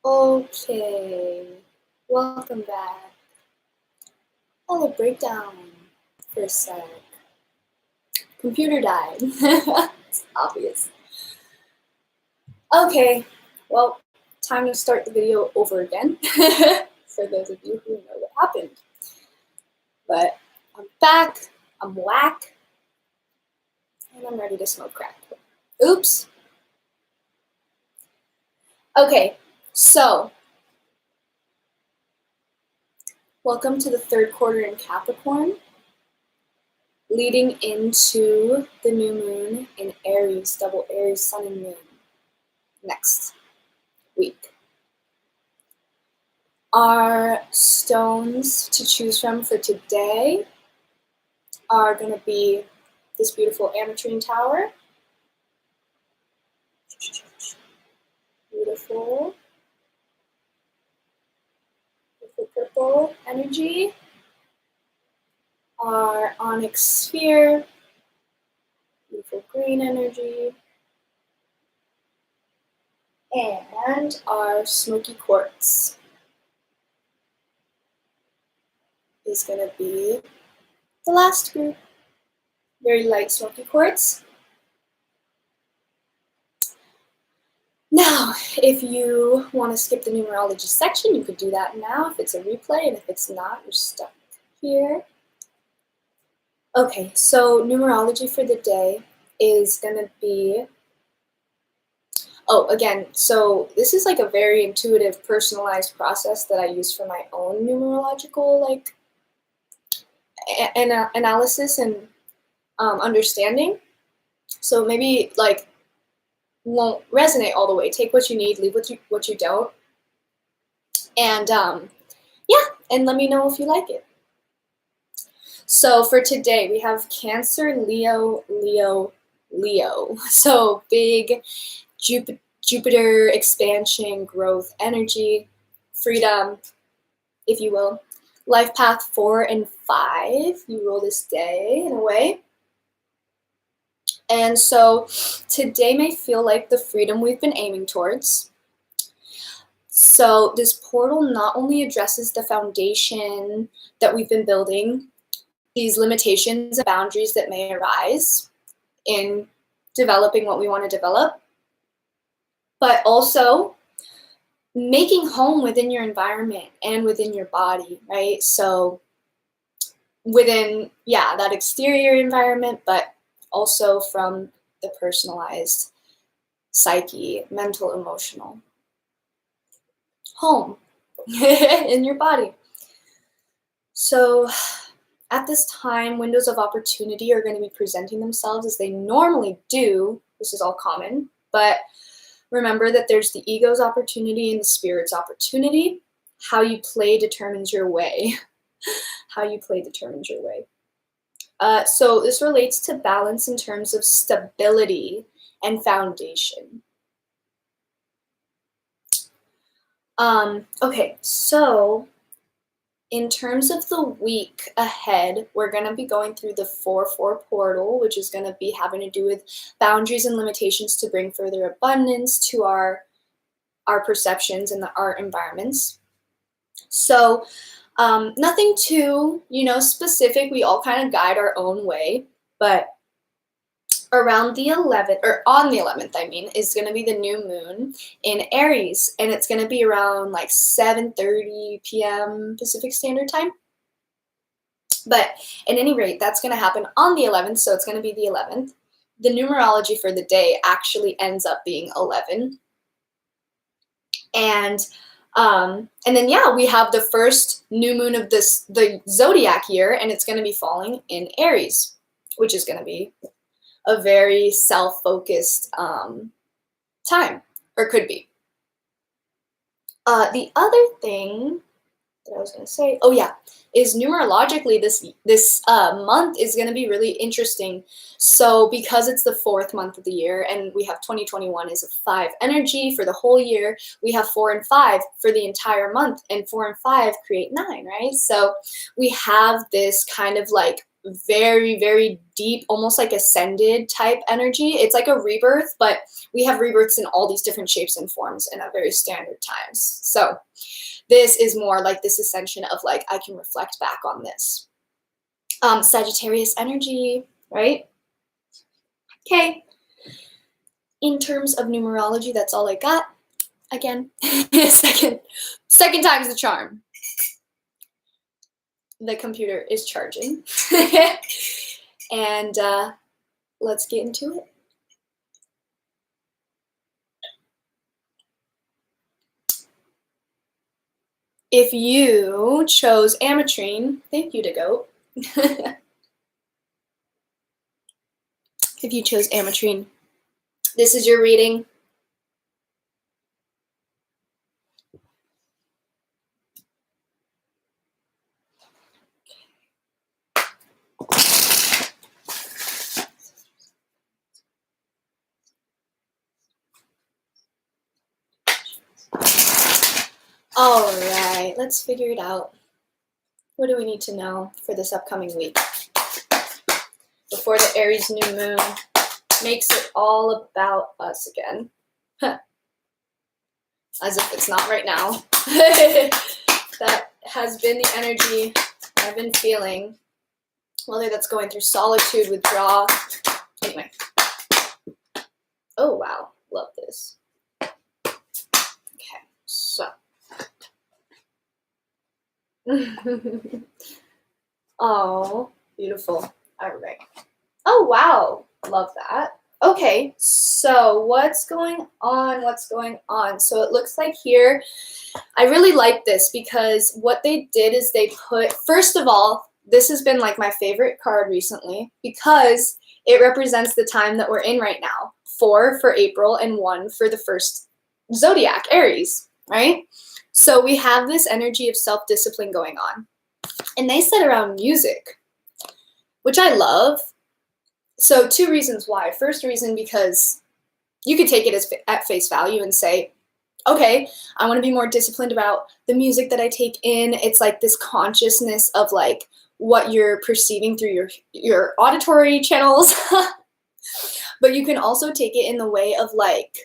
Okay, welcome back. Oh, a breakdown for a sec. Computer died. It's obvious. Okay, well, time to start the video over again for those of you who know what happened. But I'm back, I'm whack, and I'm ready to smoke crack. Oops. Okay, so welcome to the third quarter in Capricorn, leading into the new moon in Aries, double Aries, sun and moon, next week. Our stones to choose from for today are going to be this beautiful ametrine tower. Beautiful. Beautiful purple energy. Our onyx sphere. Beautiful green energy. And our smoky quartz is going to be the last group. Very light smoky quartz. Now, if you want to skip the numerology section, you could do that now if it's a replay, and if it's not, you're stuck here. Okay, so numerology for the day is going to be, again, so this is like a very intuitive, personalized process that I use for my own numerological analysis and understanding. So maybe won't resonate all the way. Take what you need, leave what you don't, and and let me know if you like it. So for today, we have Cancer, Leo, Leo, Leo. So big Jupiter expansion, growth, energy, freedom, if you will. Life path 4 and 5. You roll this day in a way. And so today may feel like the freedom we've been aiming towards. So this portal not only addresses the foundation that we've been building, these limitations and boundaries that may arise in developing what we want to develop, but also making home within your environment and within your body, right? So within, that exterior environment, but also from the personalized psyche, mental, emotional home in your body. So at this time, windows of opportunity are going to be presenting themselves as they normally do. This is all common, but remember that there's the ego's opportunity and the spirit's opportunity. How you play determines your way. How you play determines your way. So this relates to balance in terms of stability and foundation. Okay, so in terms of the week ahead, we're going to be going through the 4-4 portal, which is going to be having to do with boundaries and limitations to bring further abundance to our perceptions and our environments. So nothing too, specific. We all kind of guide our own way, but around the 11th, or on the 11th, is going to be the new moon in Aries, and it's going to be around 7:30 p.m. Pacific Standard Time. But at any rate, that's going to happen on the 11th, so it's going to be the 11th. The numerology for the day actually ends up being 11. And then, we have the first new moon of the zodiac year, and it's going to be falling in Aries, which is going to be a very self-focused time, or could be. The other thing that I was going to say, is numerologically this month is going to be really interesting. So because it's the 4th month of the year, and we have 2021 is a 5 energy for the whole year, we have 4 and 5 for the entire month, and 4 and 5 create 9, right? So we have this kind of very, very deep, almost like ascended type energy. It's like a rebirth, but we have rebirths in all these different shapes and forms and at very standard times. So this is more like this ascension of like, I can reflect back on this. Sagittarius energy, right? Okay. In terms of numerology, that's all I got. Again, second time's the charm. The computer is charging. And let's get into it. If you chose ametrine, thank you to Goat. If you chose ametrine, this is your reading. All right, let's figure it out. What do we need to know for this upcoming week? Before the Aries new moon makes it all about us again. As if it's not right now. That has been the energy I've been feeling. Whether that's going through solitude, withdrawal. Anyway. Oh, wow. Love this. Okay, so. Oh, beautiful. All right. Oh, wow. Love that. Okay, so what's going on? So it looks like here, I really like this because what they did is they put, first of all, this has been like my favorite card recently because it represents the time that we're in right now. 4 for April and 1 for the first zodiac, Aries, right? So we have this energy of self-discipline going on. And they said around music, which I love. So 2 reasons why. First reason, because you could take it as at face value and say, okay, I want to be more disciplined about the music that I take in. It's like this consciousness of like what you're perceiving through your auditory channels. But you can also take it in the way of like,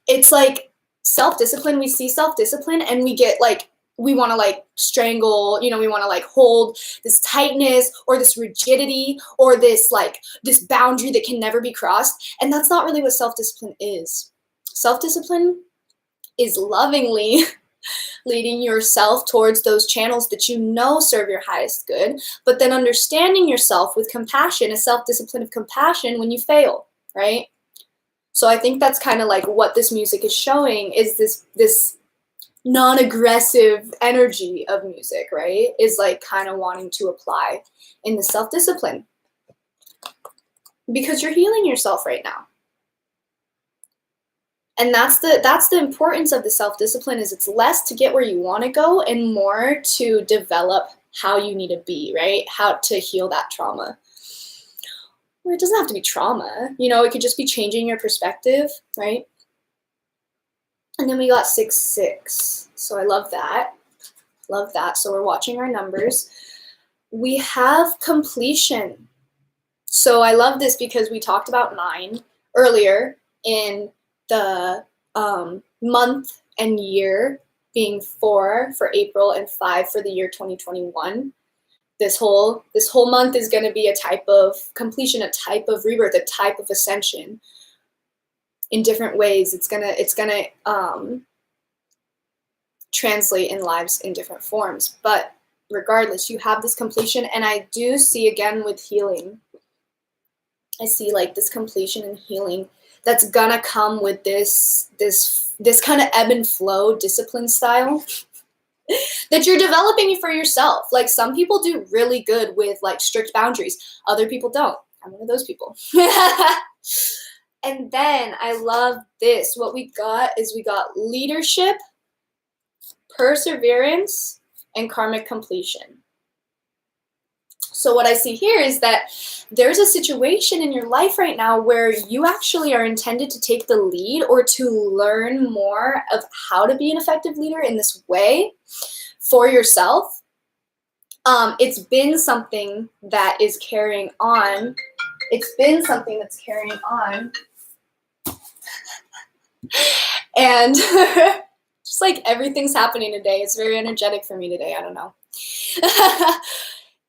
it's like self-discipline. We see self-discipline and we get like, we want to like strangle, we want to like hold this tightness or this rigidity or this like this boundary that can never be crossed. And that's not really what self-discipline is. Self-discipline is lovingly leading yourself towards those channels that you know serve your highest good, but then understanding yourself with compassion, a self-discipline of compassion when you fail, right? So I think that's kind of like what this music is showing is this non-aggressive energy of music, right? Is like kind of wanting to apply in the self-discipline because you're healing yourself right now. And that's the importance of the self-discipline is it's less to get where you want to go and more to develop how you need to be, right? How to heal that trauma. Or it doesn't have to be trauma, it could just be changing your perspective, right? And then we got 6-6. So I love that. Love that. So we're watching our numbers. We have completion. So I love this because we talked about 9 earlier in the month and year being 4 for April and 5 for the year 2021. This whole month is going to be a type of completion, a type of rebirth, a type of ascension. In different ways, it's gonna translate in lives in different forms. But regardless, you have this completion, and I do see again with healing. I see like this completion and healing that's gonna come with this kind of ebb and flow discipline style that you're developing for yourself. Like some people do really good with like strict boundaries, other people don't. I'm one of those people. And then I love this. What we got is we got leadership, perseverance, and karmic completion. So what I see here is that there's a situation in your life right now where you actually are intended to take the lead or to learn more of how to be an effective leader in this way for yourself. It's been something that is carrying on. It's been something that's carrying on. And just like everything's happening today. It's very energetic for me today. I don't know.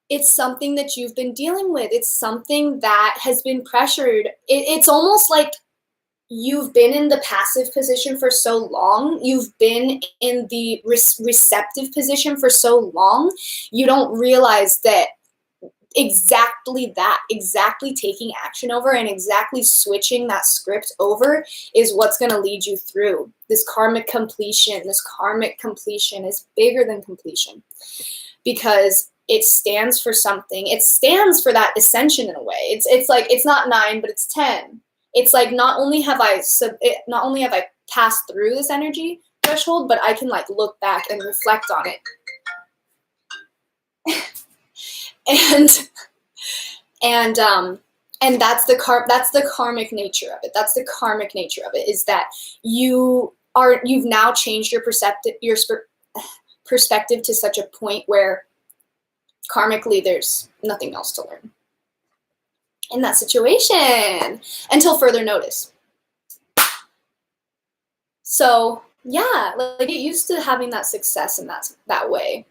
It's something that you've been dealing with. It's something that has been pressured. It's almost like you've been in the passive position for so long. You've been in the receptive position for so long. You don't realize that exactly taking action over and exactly switching that script over is what's going to lead you through this karmic completion. This karmic completion is bigger than completion because it stands for something. It stands for that ascension in a way. It's like, it's not 9, but it's 10. It's like, not only have I passed through this energy threshold, but I can like look back and reflect on it. And that's the karmic nature of it. That's the karmic nature of it, is that you've now changed your perspective to such a point where karmically there's nothing else to learn in that situation until further notice. So yeah, like get used to having that success in that way.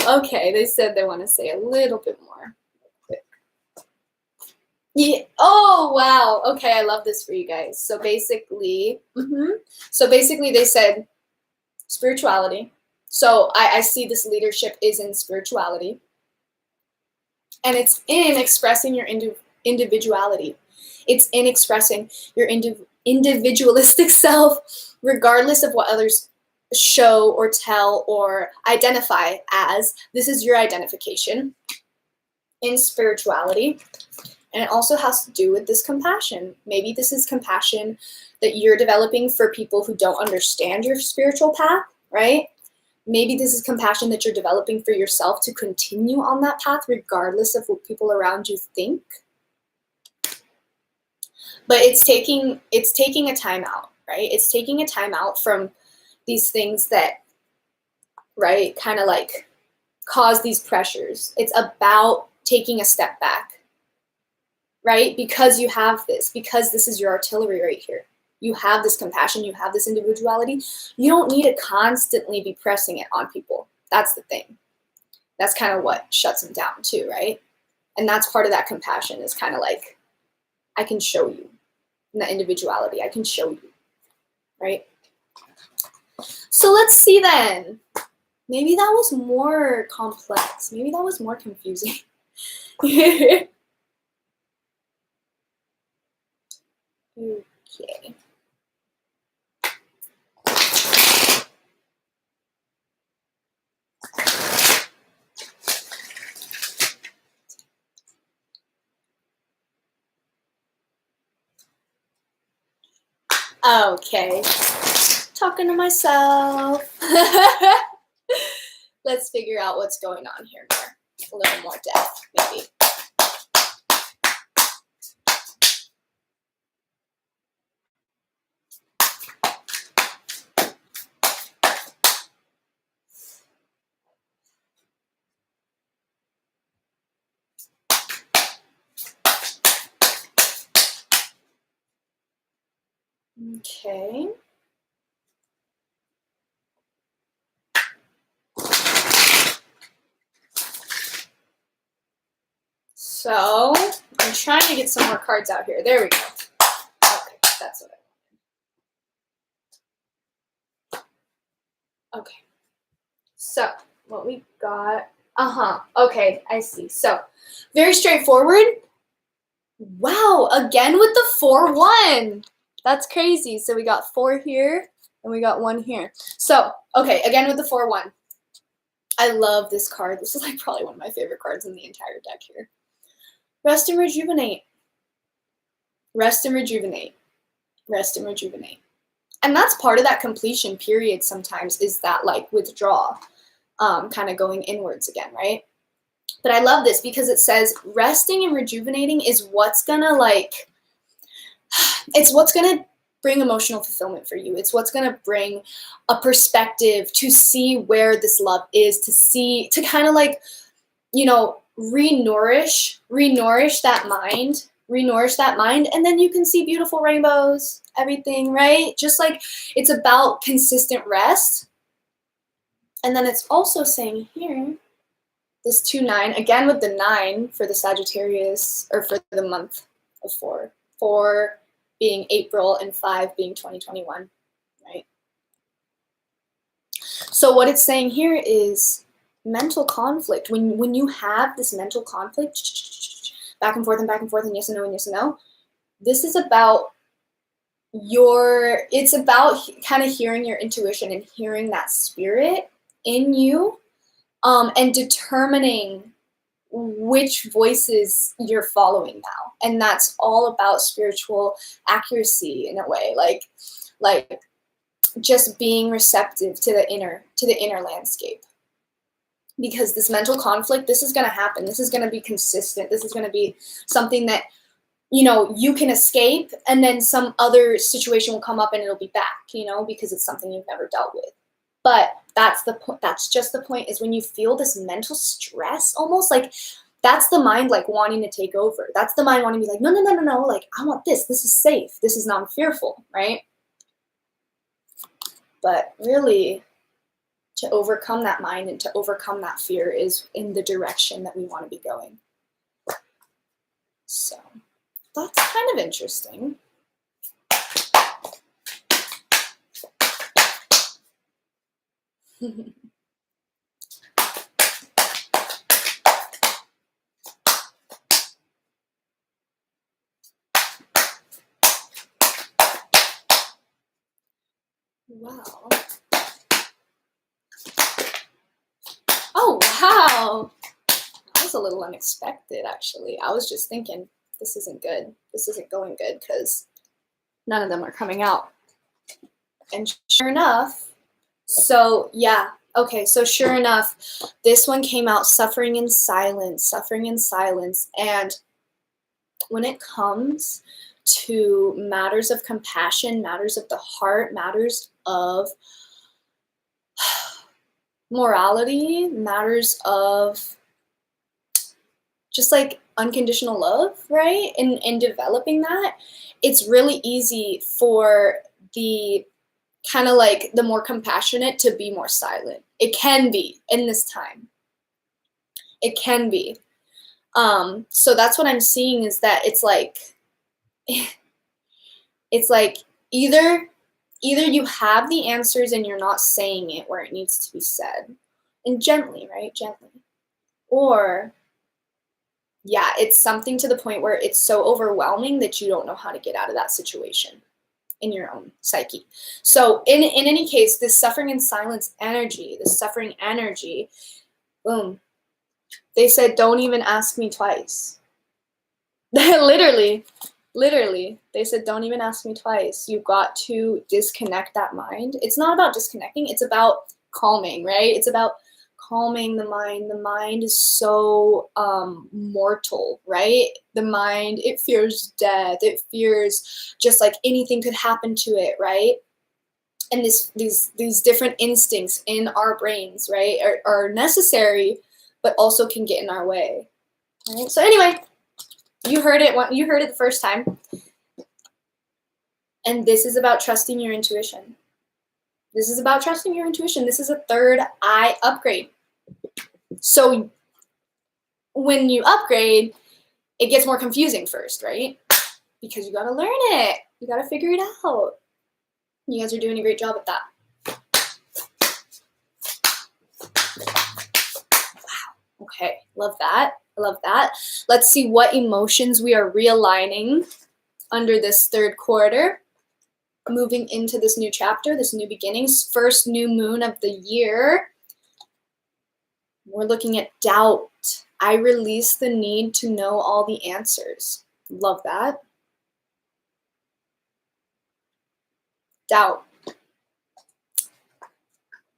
Okay, they said they want to say a little bit more. Quick. Yeah. Oh wow. Okay, I love this for you guys. So basically, they said spirituality. So I see this leadership is in spirituality, and it's in expressing your individuality. It's in expressing your individualistic self, regardless of what others show or tell or identify as. This is your identification in spirituality. And it also has to do with this compassion. Maybe this is compassion that you're developing for people who don't understand your spiritual path, right? Maybe this is compassion that you're developing for yourself to continue on that path regardless of what people around you think. But it's taking a time out, right? It's taking a time out from these things that, right, kind of like cause these pressures. It's about taking a step back, right? Because you have this, because this is your artillery right here. You have this compassion, you have this individuality. You don't need to constantly be pressing it on people. That's the thing. That's kind of what shuts them down too, right? And that's part of that compassion, is kind of like, I can show you. And that individuality, I can show you, right? So let's see then. Maybe that was more complex. Maybe that was more confusing. Okay. Okay. Talking to myself. Let's figure out what's going on here more. A little more depth, maybe. Okay. So I'm trying to get some more cards out here. There we go. Okay, that's what I want. Okay. So what we got. Okay, I see. So very straightforward. Wow, again with the 4-1. That's crazy. So we got 4 here and we got 1 here. So, okay, again with the 4-1. I love this card. This is like probably one of my favorite cards in the entire deck here. Rest and rejuvenate. Rest and rejuvenate. Rest and rejuvenate. And that's part of that completion period sometimes, is that like withdrawal, kind of going inwards again, right? But I love this because it says resting and rejuvenating is what's gonna like It's what's going to bring emotional fulfillment for you. It's what's going to bring a perspective to see where this love is, to kind of like, you know, re-nourish that mind, and then you can see beautiful rainbows, everything, right? Just like it's about consistent rest. And then it's also saying here, this 2-9, again with the 9 for the Sagittarius, or for the month of 4 being April and 5 being 2021, right? So what it's saying here is mental conflict. When you have this mental conflict, back and forth and back and forth and yes and no and yes and no, this is about it's about kind of hearing your intuition and hearing that spirit in you, and determining which voices you're following now. And that's all about spiritual accuracy in a way, like just being receptive to the inner landscape. Because this mental conflict, this is going to happen. This is going to be consistent. This is going to be something that, you know, you can escape, and then some other situation will come up and it'll be back, you know, because it's something you've never dealt with. But that's the point. That's just the point, is when you feel this mental stress, almost like that's the mind like wanting to take over. That's the mind wanting to be like, no, no, no, no, no. Like, I want this. This is safe. This is non-fearful, right? But really, to overcome that mind and to overcome that fear is in the direction that we want to be going. So that's kind of interesting. Wow. Oh, wow. That was a little unexpected, actually. I was just thinking, this isn't good. This isn't going good, because none of them are coming out. And sure enough, so yeah, okay, so sure enough, this one came out, suffering in silence, suffering in silence. And when it comes to matters of compassion, matters of the heart, matters of morality, matters of just like unconditional love, right? And developing that, it's really easy for the kind of like the more compassionate to be more silent. It can be in this time. It can be. So that's what I'm seeing, is that it's like either you have the answers and you're not saying it where it needs to be said, and gently, right? Gently. Or yeah, it's something to the point where it's so overwhelming that you don't know how to get out of that situation in your own psyche. So in any case, this suffering in silence energy, this suffering energy, boom, they said, don't even ask me twice. literally, they said, don't even ask me twice. You've got to disconnect that mind. It's not about disconnecting. It's about calming, right? It's about calming the mind. The mind is so mortal, right? The mind, it fears death. It fears just like anything could happen to it, right? And these different instincts in our brains, right, are necessary, but also can get in our way. Right? So anyway, you heard it the first time. And this is about trusting your intuition. This is about trusting your intuition. This is a third eye upgrade. So when you upgrade, it gets more confusing first, right? Because you got to learn it. You got to figure it out. You guys are doing a great job at that. Wow. Okay. Love that. I love that. Let's see what emotions we are realigning under this third quarter. Moving into this new chapter, this new beginnings, first new moon of the year. We're looking at doubt. I release the need to know all the answers. Love that. Doubt.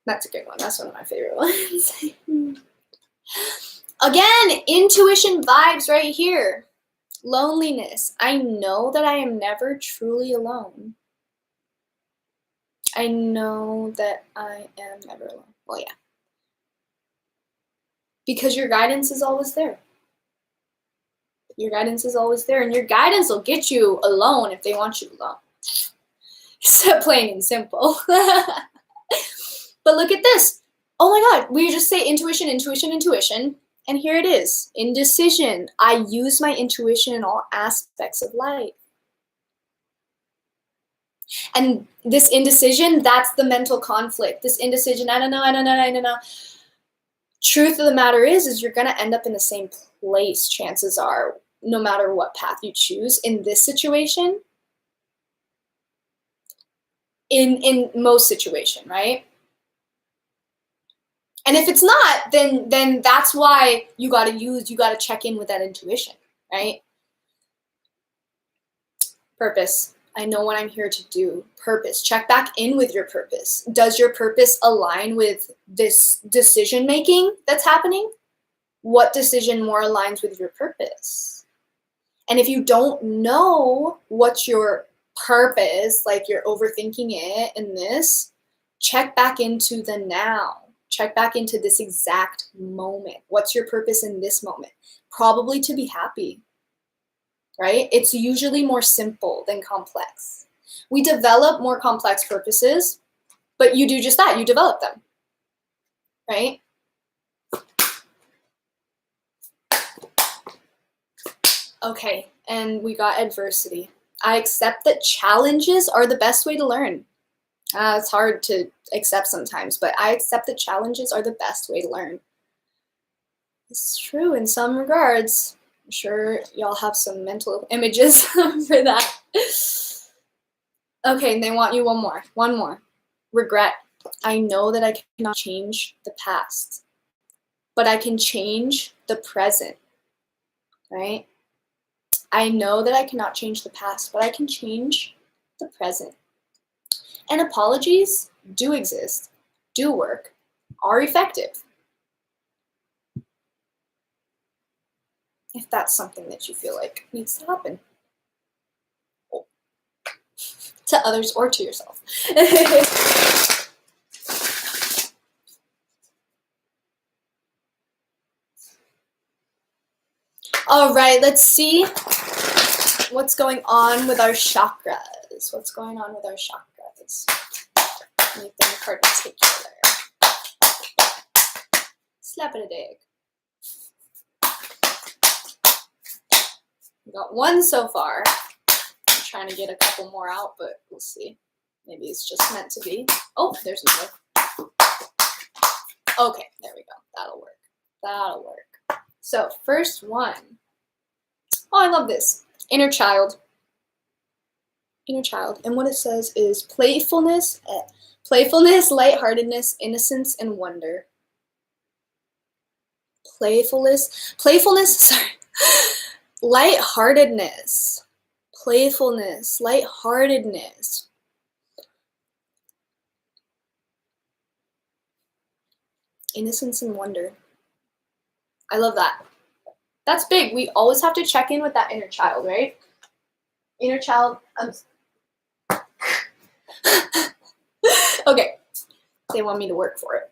That's a good one. That's one of my favorite ones. Again, intuition vibes right here. Loneliness. I know that I am never truly alone. I know that I am never alone. Well, yeah. Because your guidance is always there. Your guidance is always there, and your guidance will get you alone if they want you alone. Except plain and simple. But look at this. Oh my God, we just say intuition, intuition, intuition. And here it is, indecision. I use my intuition in all aspects of life. And this indecision, that's the mental conflict. This indecision, I don't know. Truth of the matter is you're going to end up in the same place, chances are, no matter what path you choose in this situation. In most situation, right? And if it's not, then that's why you got to check in with that intuition, right? Purpose. I know what I'm here to do. Purpose. Check back in with your purpose. Does your purpose align with this decision making that's happening? What decision more aligns with your purpose? And if you don't know what's your purpose, like you're overthinking it in this, check back into the now. Check back into this exact moment. What's your purpose in this moment? Probably to be happy, right? It's usually more simple than complex. We develop more complex purposes, but you do just that. You develop them, right? Okay, and we got adversity. I accept that challenges are the best way to learn. It's hard to accept sometimes, but I accept that challenges are the best way to learn. It's true in some regards. I'm sure y'all have some mental images for that. Okay, and they want you one more. Regret. I know that I cannot change the past, but I can change the present, right? I know that I cannot change the past, but I can change the present. And apologies do exist, do work, are effective. If that's something that you feel like needs to happen. To others or to yourself. All right, let's see what's going on with our chakras. What's going on with our chakras? Anything particular? Slap it a dig. We got one so far. I'm trying to get a couple more out, but we'll see. Maybe it's just meant to be. Oh, there's another. Okay, there we go. That'll work. So, first one. Oh, I love this. Inner child. And what it says is playfulness, lightheartedness, innocence, and wonder. Playfulness, sorry. Lightheartedness, playfulness, lightheartedness. Innocence and wonder. I love that. That's big. We always have to check in with that inner child, right? Inner child. Okay. They want me to work for it.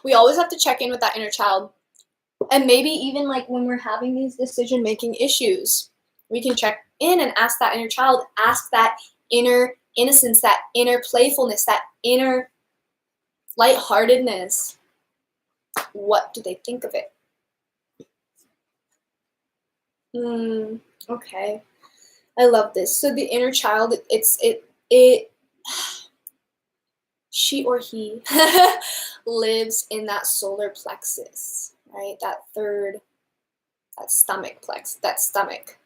We always have to check in with that inner child. And maybe even like when we're having these decision-making issues, we can check in and ask that inner child, ask that inner innocence, that inner playfulness, that inner lightheartedness. What do they think of it? Okay. I love this. So the inner child, she or he lives in that solar plexus, right? That stomach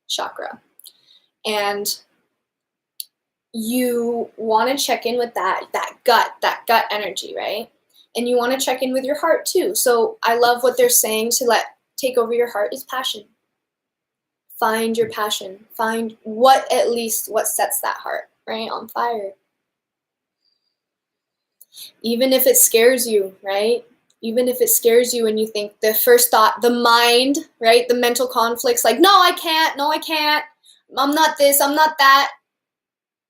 chakra. And you want to check in with that gut energy, right? And you want to check in with your heart too. So I love what they're saying to take over your heart is passion. Find your passion. Find what sets that heart, right, on fire. Even if it scares you, right? Even if it scares you and you think the first thought, the mind, right? The mental conflicts like, no, I can't. No, I can't. I'm not this. I'm not that.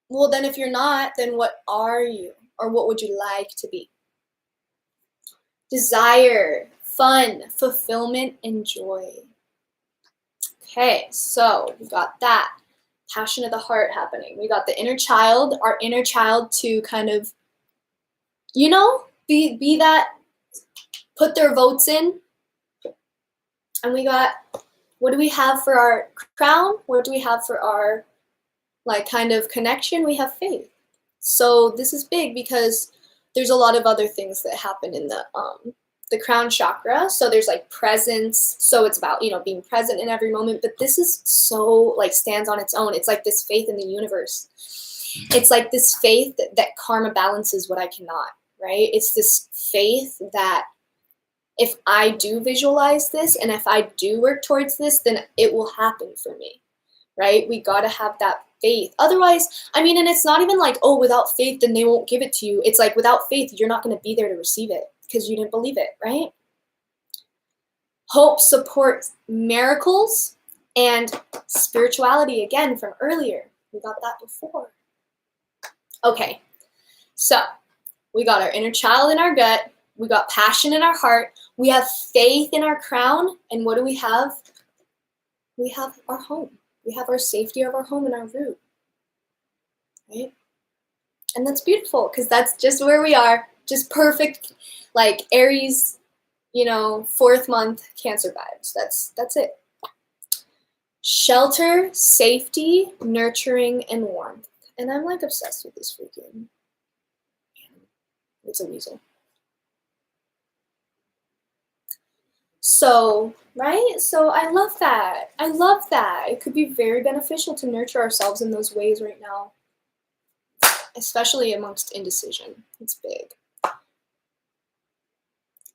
Well, then if you're not, then what are you? Or what would you like to be? Desire, fun, fulfillment, and joy. Okay, so we got that. Passion of the heart happening. We got the inner child, our inner child to kind of, you know, be that, put their votes in. And we got, what do we have for our crown? What do we have for our, like, kind of connection? We have faith. So this is big because there's a lot of other things that happen in the crown chakra. So there's like presence. So it's about, you know, being present in every moment. But this is so like stands on its own. It's like this faith in the universe. It's like this faith that karma balances what I cannot, right? It's this faith that if I do visualize this and if I do work towards this, then it will happen for me, right? We got to have that faith. Otherwise, I mean, and it's not even like, oh, without faith, then they won't give it to you. It's like without faith, you're not going to be there to receive it because you didn't believe it, right? Hope supports miracles and spirituality, again, from earlier. We got that before. Okay, so we got our inner child in our gut. We got passion in our heart. We have faith in our crown. And what do we have? We have our home. We have our safety of our home and our root, right? And that's beautiful because that's just where we are. Just perfect, like Aries, you know, 4th month Cancer vibes. That's it. Shelter, safety, nurturing, and warmth. And I'm like obsessed with this freaking. It's a weasel. So, right? So I love that. I love that. It could be very beneficial to nurture ourselves in those ways right now, especially amongst indecision. It's big.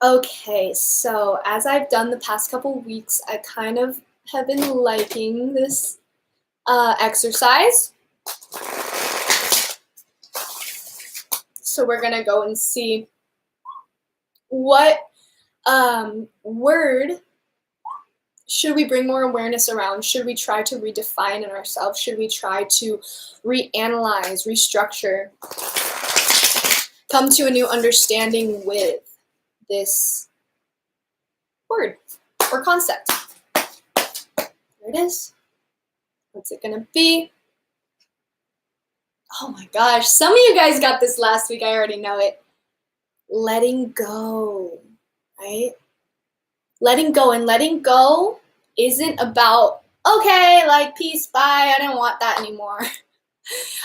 Okay, so as I've done the past couple weeks, I kind of have been liking this exercise. So we're going to go and see what word should we bring more awareness around? Should we try to redefine in ourselves? Should we try to reanalyze, restructure, come to a new understanding with this word or concept? There it is. What's it gonna be? Oh my gosh, some of you guys got this last week. I already know it. Letting go, right? Letting go, and letting go isn't about, okay, like, peace, bye, I don't want that anymore.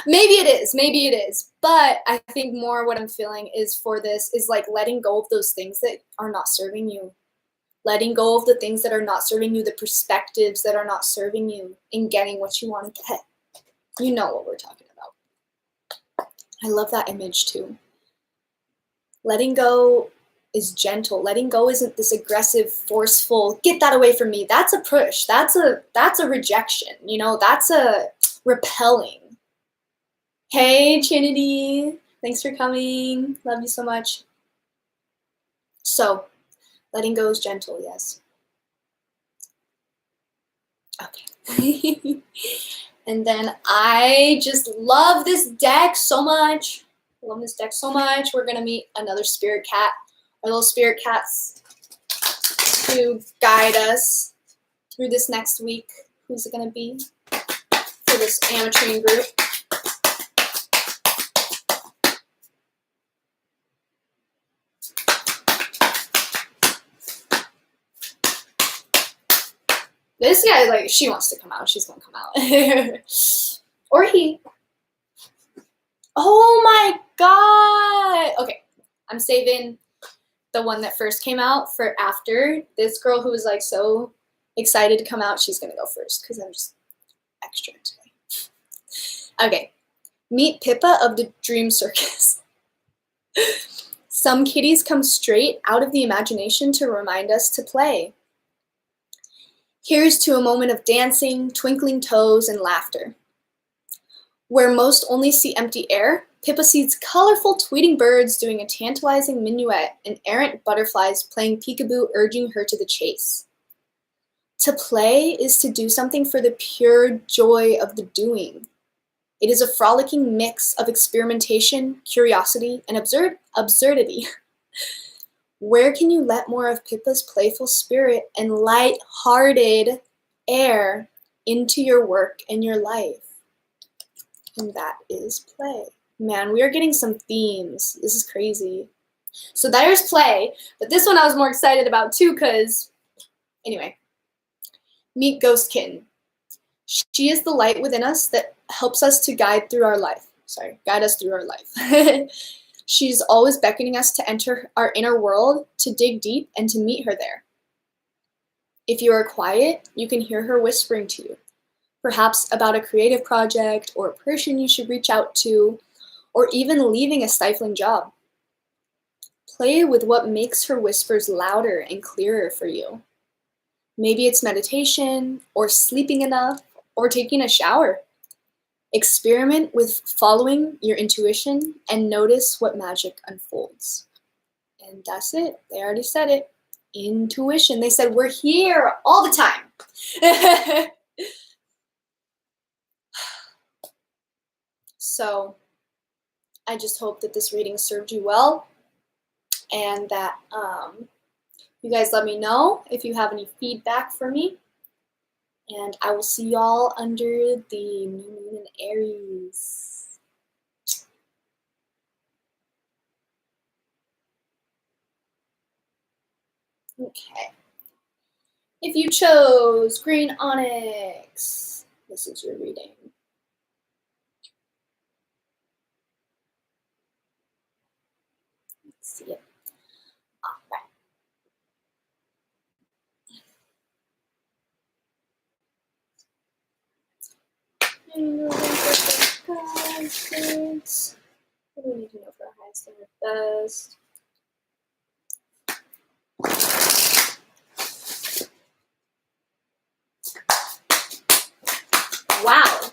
Maybe it is. But I think more what I'm feeling is for this is like letting go of those things that are not serving you. Letting go of the things that are not serving you, the perspectives that are not serving you, and getting what you want to get. You know what we're talking about. I love that image too. Letting go is gentle. Letting go isn't this aggressive, forceful, get that away from me. That's a push. That's a rejection. You know, that's a repelling. Hey, Trinity. Thanks for coming. Love you so much. So, letting go is gentle, yes. Okay. And then I just love this deck so much. Love this deck so much. We're going to meet another spirit cat, our little spirit cats, to guide us through this next week. Who's it going to be for this ametrine group? This guy, like, she wants to come out. She's going to come out. Or he. Oh my god. Okay, I'm saving the one that first came out for after. This girl who was like so excited to come out, she's going to go first because I'm just extra today. Okay, meet Pippa of the Dream Circus. Some kitties come straight out of the imagination to remind us to play. Here's to a moment of dancing, twinkling toes, and laughter. Where most only see empty air, Pippa sees colorful tweeting birds doing a tantalizing minuet and errant butterflies playing peekaboo, urging her to the chase. To play is to do something for the pure joy of the doing. It is a frolicking mix of experimentation, curiosity, and absurdity. Where can you let more of Pippa's playful spirit and light-hearted air into your work and your life? And that is play. Man, we are getting some themes. This is crazy. So there's play, but this one I was more excited about too because, anyway, meet Ghost Kitten. She is the light within us that helps us to guide us through our life. She's always beckoning us to enter our inner world, to dig deep, and to meet her there. If you are quiet, you can hear her whispering to you, perhaps about a creative project or a person you should reach out to, or even leaving a stifling job. Play with what makes her whispers louder and clearer for you. Maybe it's meditation, or sleeping enough, or taking a shower. Experiment with following your intuition and notice what magic unfolds. And that's it. They already said it. Intuition. They said we're here all the time. So I just hope that this reading served you well, and that you guys let me know if you have any feedback for me. And I will see y'all under the new moon in Aries. Okay. If you chose green onyx, this is your reading. Let's see it. All right. What do we need to know for our highest and our best? Wow.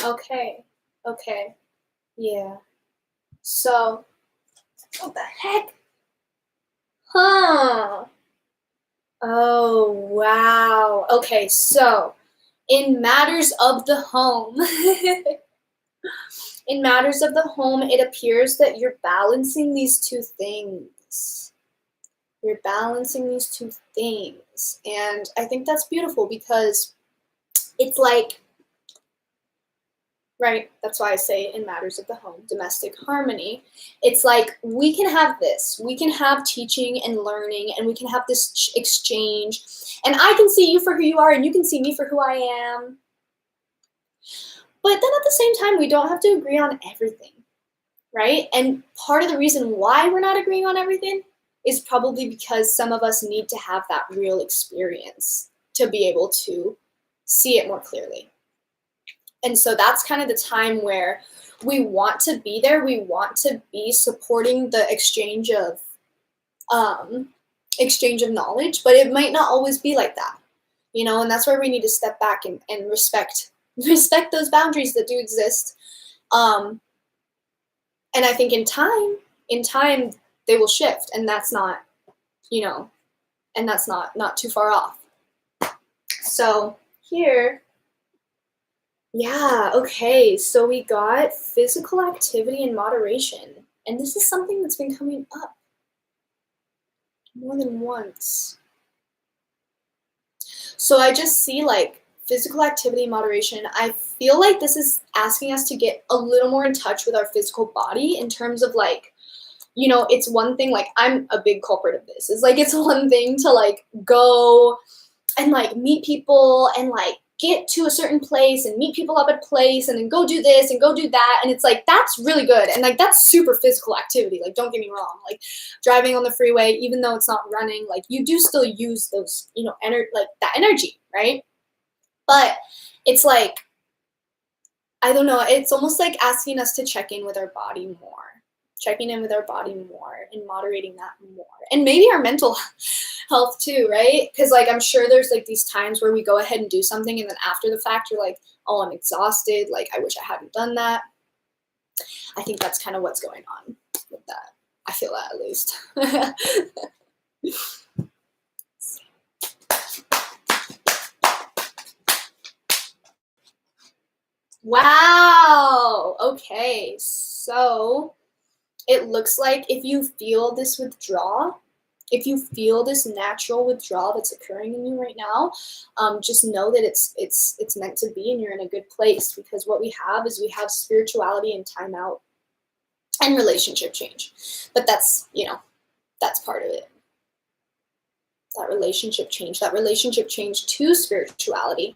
Okay. Yeah. So, what the heck? Huh. Oh, wow. Okay, so in matters of the home, it appears that you're balancing these two things. And I think that's beautiful because it's like, right, that's why I say in matters of the home, domestic harmony. It's like we can have this. We can have teaching and learning, and we can have this exchange. And I can see you for who you are, and you can see me for who I am. But then at the same time, we don't have to agree on everything, right? And part of the reason why we're not agreeing on everything is probably because some of us need to have that real experience to be able to see it more clearly. And so that's kind of the time where we want to be there. We want to be supporting the exchange of knowledge, but it might not always be like that, and that's where we need to step back and respect those boundaries that do exist. And I think in time they will shift, and that's not, and that's not too far off. So here, yeah, okay, so we got physical activity in moderation, and this is something that's been coming up more than once. So I just see like physical activity in moderation. I feel like this is asking us to get a little more in touch with our physical body in terms of like, it's one thing, like I'm a big culprit of this. It's like, it's one thing to like go and like meet people and like get to a certain place and meet people up at a place and then go do this and go do that. And it's like, that's really good. And like, that's super physical activity. Like, don't get me wrong. Like driving on the freeway, even though it's not running, like you do still use those, like that energy, right? But it's like, I don't know. It's almost like asking us to check in with our body more. checking in with our body more and moderating that more. And maybe our mental health too, right? Because like I'm sure there's like these times where we go ahead and do something and then after the fact you're like, oh, I'm exhausted, like I wish I hadn't done that. I think that's kind of what's going on with that. I feel that at least. Wow. Okay. So it looks like if you feel this withdrawal, if you feel this natural withdrawal that's occurring in you right now, just know that it's meant to be and you're in a good place, because what we have is we have spirituality and timeout and relationship change. But that's, you know, that's part of it. That relationship change to spirituality,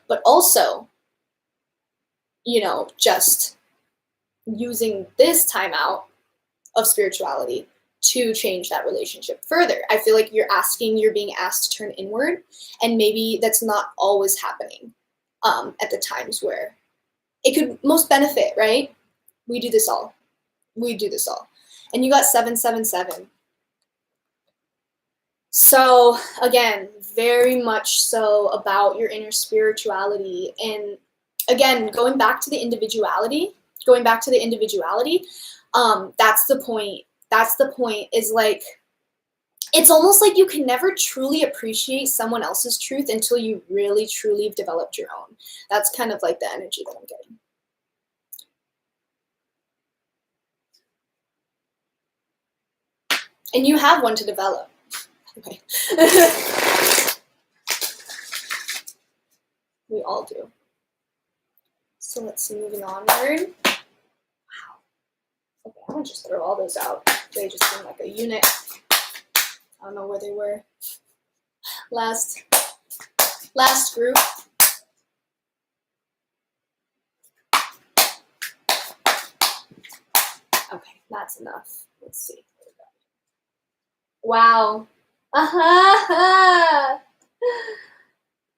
but also, you know, just using this timeout of spirituality to change that relationship further. I feel like you're being asked to turn inward, and maybe that's not always happening at the times where it could most benefit, right? We do this all. And you got 777. So again, very much so about your inner spirituality. And again, going back to the individuality, that's the point. Is like, it's almost like you can never truly appreciate someone else's truth until you really, truly have developed your own. That's kind of like the energy that I'm getting. And you have one to develop. Okay. We all do. So let's see, moving onward. Wow. Okay, I'm gonna just throw all those out. They just seem like a unit. I don't know where they were. Last group. Okay, that's enough. Let's see. Wow.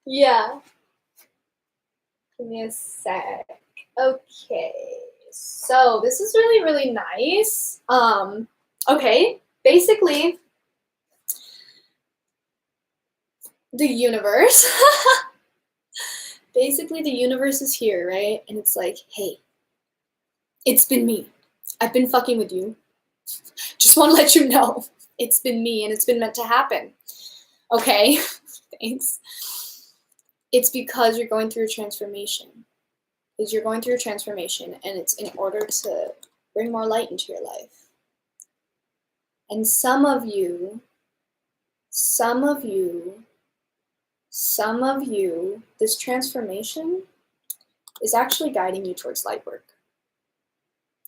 Yeah. Give me a sec. Okay. So this is really, really nice. Okay. Basically, the universe. Basically, the universe is here, right? And it's like, hey, it's been me. I've been fucking with you. Just want to let you know. It's been me and it's been meant to happen. Okay? Thanks. It's because you're going through a transformation. And it's in order to bring more light into your life. And some of you, this transformation is actually guiding you towards light work.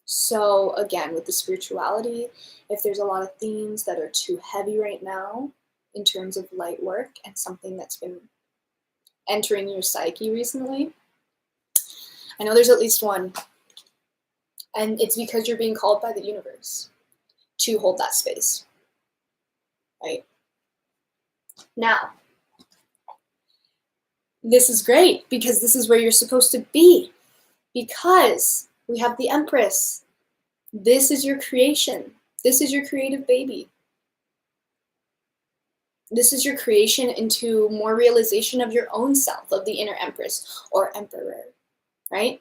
So again, with the spirituality, if there's a lot of themes that are too heavy right now in terms of light work and something that's been entering your psyche recently, I know there's at least one. And it's because you're being called by the universe to hold that space. Right? Now, this is great because this is where you're supposed to be. Because we have the Empress. This is your creation. This is your creative baby. This is your creation into more realization of your own self, of the inner Empress or Emperor, right?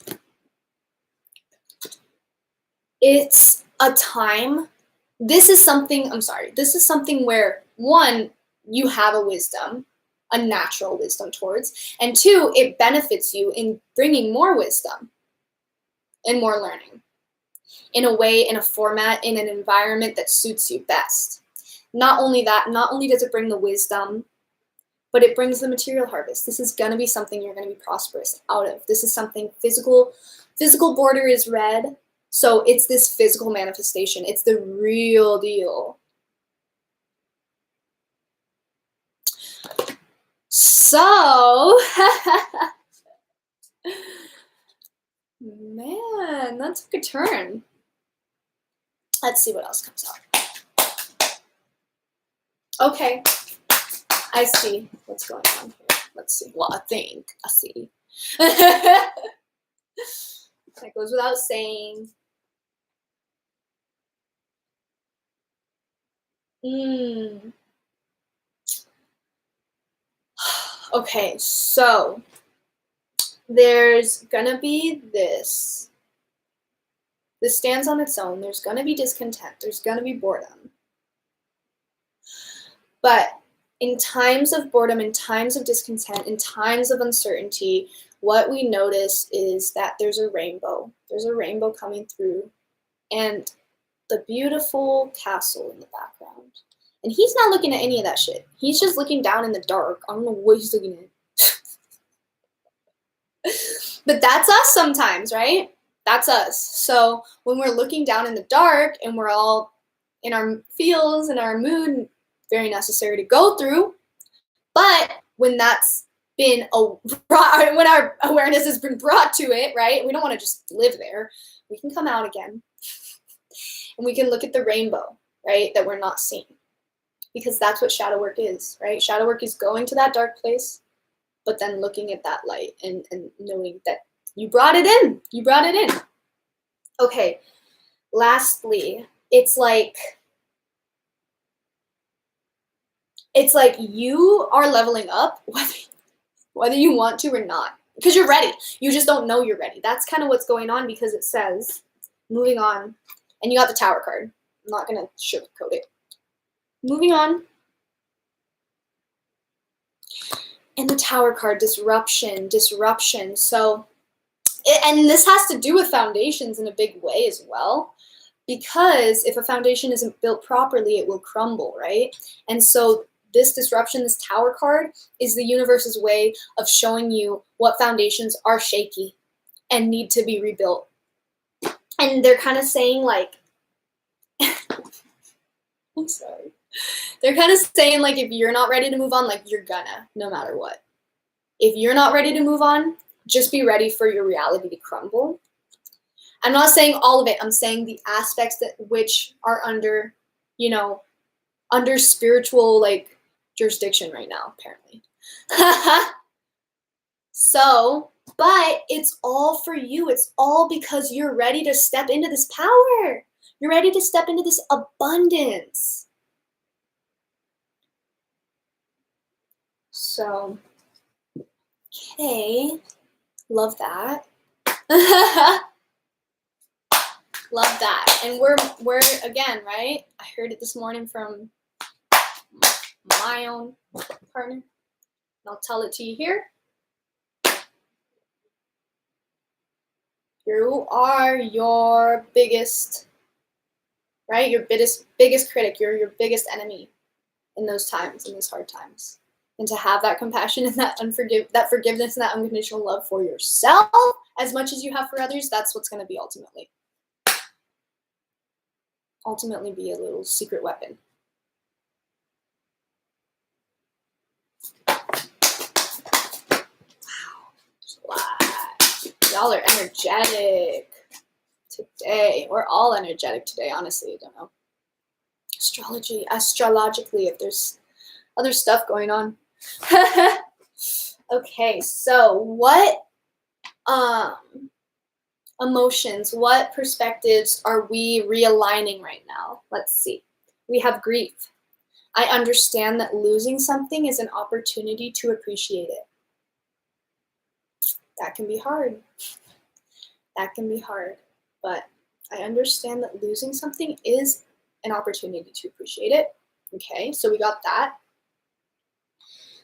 It's a time, this is something where, one, you have a wisdom, a natural wisdom towards, and two, it benefits you in bringing more wisdom and more learning in a way, in a format, in an environment that suits you best. Not only does it bring the wisdom, but it brings the material harvest. This is going to be something you're going to be prosperous out of. This is something physical. Physical border is red. So it's this physical manifestation. It's the real deal. So, man, that took a turn. Let's see what else comes out. Okay, I see what's going on here. Let's see. Well, I see. That goes without saying. Okay, so there's gonna be this. This stands on its own. There's gonna be discontent. There's gonna be boredom. But in times of boredom, in times of discontent, in times of uncertainty, what we notice is that there's a rainbow. There's a rainbow coming through, and the beautiful castle in the background. And he's not looking at any of that shit. He's just looking down in the dark. I don't know what he's looking at. But that's us sometimes, right? That's us. So when we're looking down in the dark and we're all in our feels and our mood, very necessary to go through. But when that's been when our awareness has been brought to it, right? We don't want to just live there. We can come out again. And we can look at the rainbow, right? That we're not seeing. Because that's what shadow work is, right? Shadow work is going to that dark place, but then looking at that light and knowing that you brought it in. You brought it in. Okay. Lastly, it's like you are leveling up whether you want to or not. Because you're ready. You just don't know you're ready. That's kind of what's going on, because it says, moving on, and you got the Tower card. I'm not going to sugarcoat it. Moving on. And the Tower card, disruption. So, and this has to do with foundations in a big way as well. Because if a foundation isn't built properly, it will crumble, right? And so this disruption, this Tower card, is the universe's way of showing you what foundations are shaky and need to be rebuilt. And they're kind of saying, like, I'm sorry. They're kind of saying, like, if you're not ready to move on, like, you're gonna, no matter what. If you're not ready to move on, just be ready for your reality to crumble. I'm not saying all of it. I'm saying the aspects that which are under, under spiritual, like, jurisdiction right now, apparently. So, but it's all for you. It's all because you're ready to step into this power. You're ready to step into this abundance. So, okay. Love that. Love that. And we're again, right? I heard it this morning from my own partner. And I'll tell it to you here. You are your biggest, right? Your biggest critic. You're your biggest enemy in those times, in those hard times. And to have that compassion and that forgiveness and that unconditional love for yourself as much as you have for others, that's what's going to be ultimately be a little secret weapon. Y'all are energetic today. We're all energetic today, honestly. I don't know. Astrologically, if there's other stuff going on. Okay, so what emotions, what perspectives are we realigning right now? Let's see. We have grief. I understand that losing something is an opportunity to appreciate it. That can be hard. But I understand that losing something is an opportunity to appreciate it. Okay, so we got that.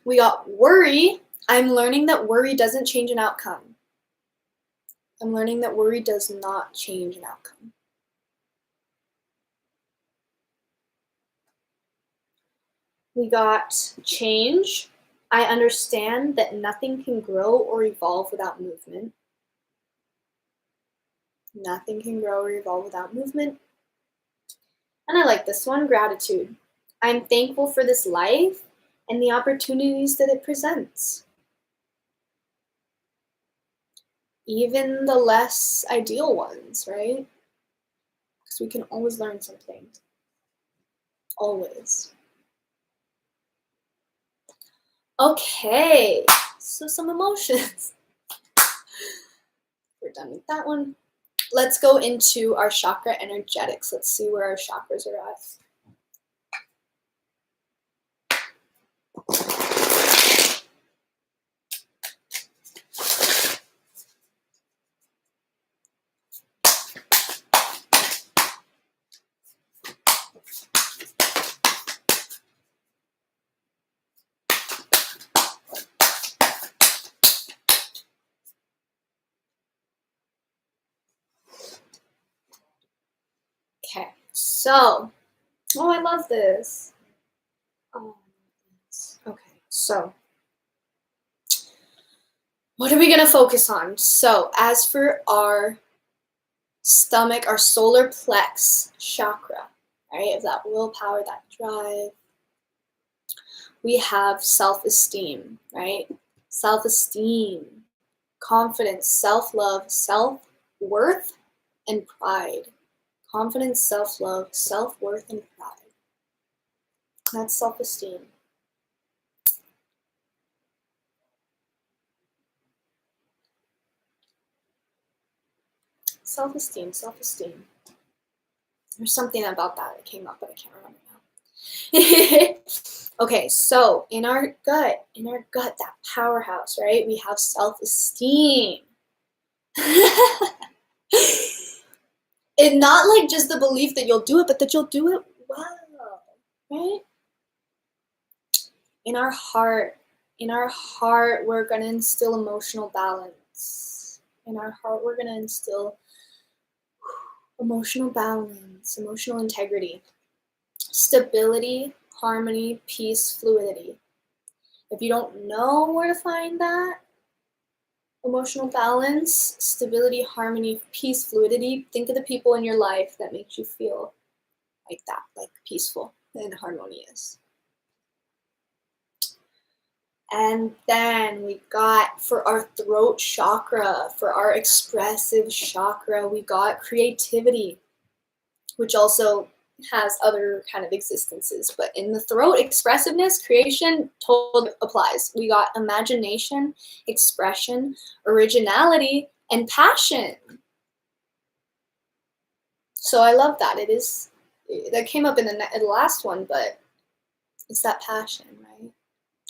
We got worry. I'm learning that worry doesn't change an outcome. I'm learning that worry does not change an outcome. We got change. I understand that nothing can grow or evolve without movement. Nothing can grow or evolve without movement. And I like this one, gratitude. I'm thankful for this life and the opportunities that it presents. Even the less ideal ones, right? Because we can always learn something. Always. Okay, so some emotions. We're done with that one. Let's go into our chakra energetics. Let's see where our chakras are at. So, oh, I love this. Okay, so what are we going to focus on? So, as for our stomach, our solar plex chakra, right? Of that willpower, that drive, we have self-esteem, right? Self-esteem, confidence, self-love, self-worth, and pride. Confidence, self-love, self-worth, and pride. That's self-esteem. Self-esteem, self-esteem. There's something about that came up, but I can't remember now. Okay, so in our gut, that powerhouse, right? We have self-esteem. And not like just the belief that you'll do it, but that you'll do it well, right? In our heart, we're gonna instill emotional balance. In our heart, we're gonna instill emotional balance, emotional integrity, stability, harmony, peace, fluidity. If you don't know where to find that, emotional balance, stability, harmony, peace, fluidity, think of the people in your life that makes you feel like that, like peaceful and harmonious. And then we got, for our throat chakra, for our expressive chakra, we got creativity, which also has other kind of existences. But in the throat, expressiveness, creation totally applies. We got imagination, expression, originality, and passion. So I love that. That came up in the last one, but it's that passion, right?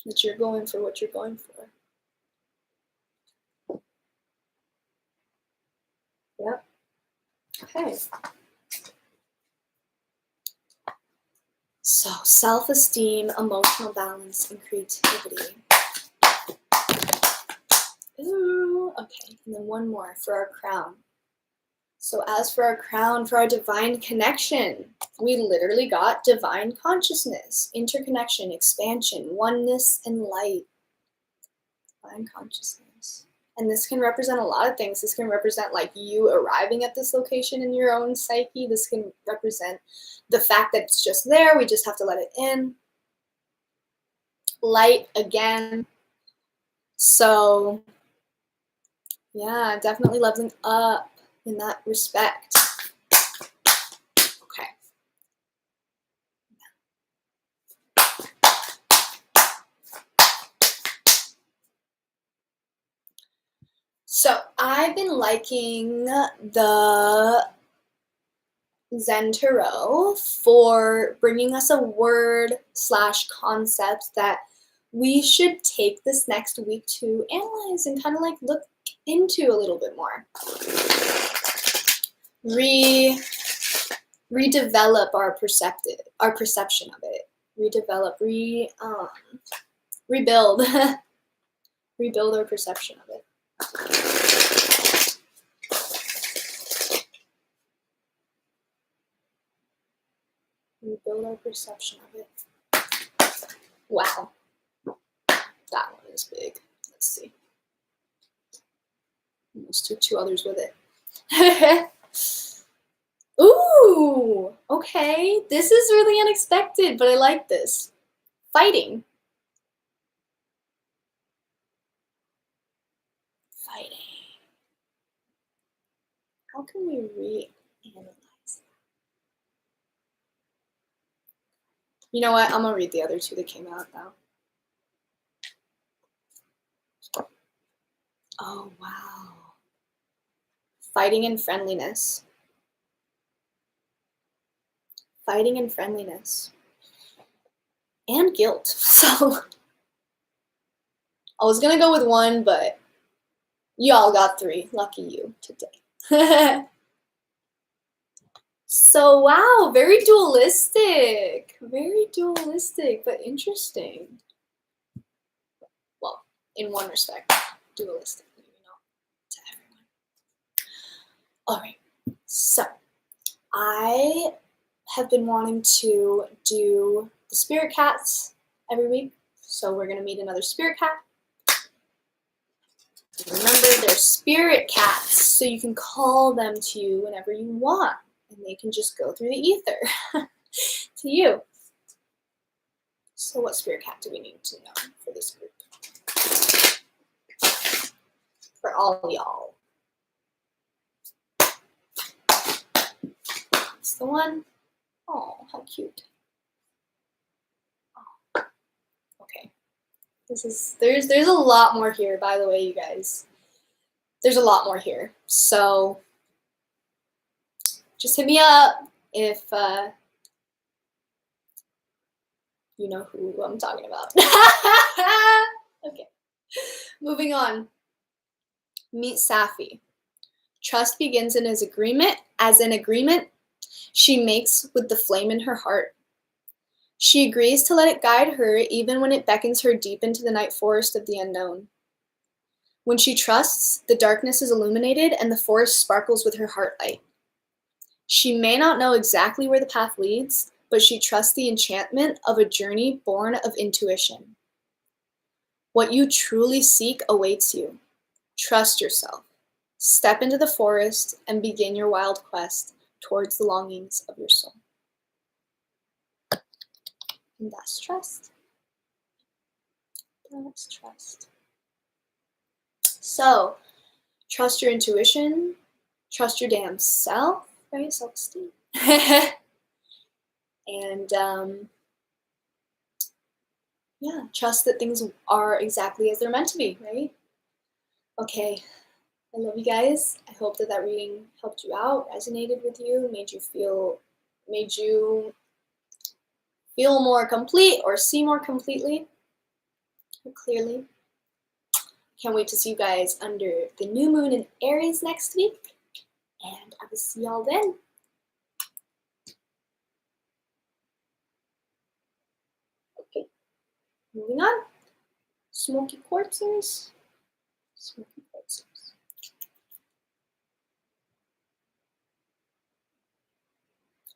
That you're going for what you're going for. Yep. Okay. So self-esteem, emotional balance, and creativity. Ooh, okay, and then one more for our crown. So as for our crown, for our divine connection, we literally got divine consciousness, interconnection, expansion, oneness, and light. Divine consciousness. And this can represent a lot of things. This can represent like you arriving at this location in your own psyche. This can represent the fact that it's just there. We just have to let it in. Light again. So yeah, definitely leveling up in that respect. Okay. So I've been liking the Zen Tarot for bringing us a word / concept that we should take this next week to analyze and kind of like look into a little bit more. Redevelop our perception of it. Rebuild. Rebuild our perception of it. Rebuild our perception of it. Wow. That one is big. Let's see. Almost took 2 others with it. Ooh, okay. This is really unexpected, but I like this. Fighting. How can we reanalyze that? You know what? I'm going to read the other 2 that came out now. Oh, wow. Fighting and friendliness. Fighting and friendliness. And guilt. So I was going to go with 1, but y'all got 3. Lucky you today. So wow, very dualistic, but interesting. Well, in one respect, dualistic, maybe not to everyone. All right, so I have been wanting to do the spirit cats every week. So we're going to meet another spirit cat. Remember, they're spirit cats, so you can call them to you whenever you want, and they can just go through the ether to you. So what spirit cat do we need to know for this group? For all y'all. That's the one. Oh, how cute. Oh. Okay. There's a lot more here, by the way, you guys. There's a lot more here. So just hit me up if you know who I'm talking about. Okay. Moving on. Meet Safi. Trust begins in as an agreement she makes with the flame in her heart. She agrees to let it guide her even when it beckons her deep into the night forest of the unknown. When she trusts, the darkness is illuminated and the forest sparkles with her heart light. She may not know exactly where the path leads, but she trusts the enchantment of a journey born of intuition. What you truly seek awaits you. Trust yourself. Step into the forest and begin your wild quest towards the longings of your soul. And that's trust. That's trust. So, trust your intuition, trust your damn self, right? Self-esteem. And yeah, trust that things are exactly as they're meant to be, right? Okay, I love you guys. I hope that that reading helped you out, resonated with you, made you feel more complete or see more completely or clearly. Can't wait to see you guys under the new moon in Aries next week, and I will see y'all then. Okay, moving on. Smoky quartzers. Smoky quartzers.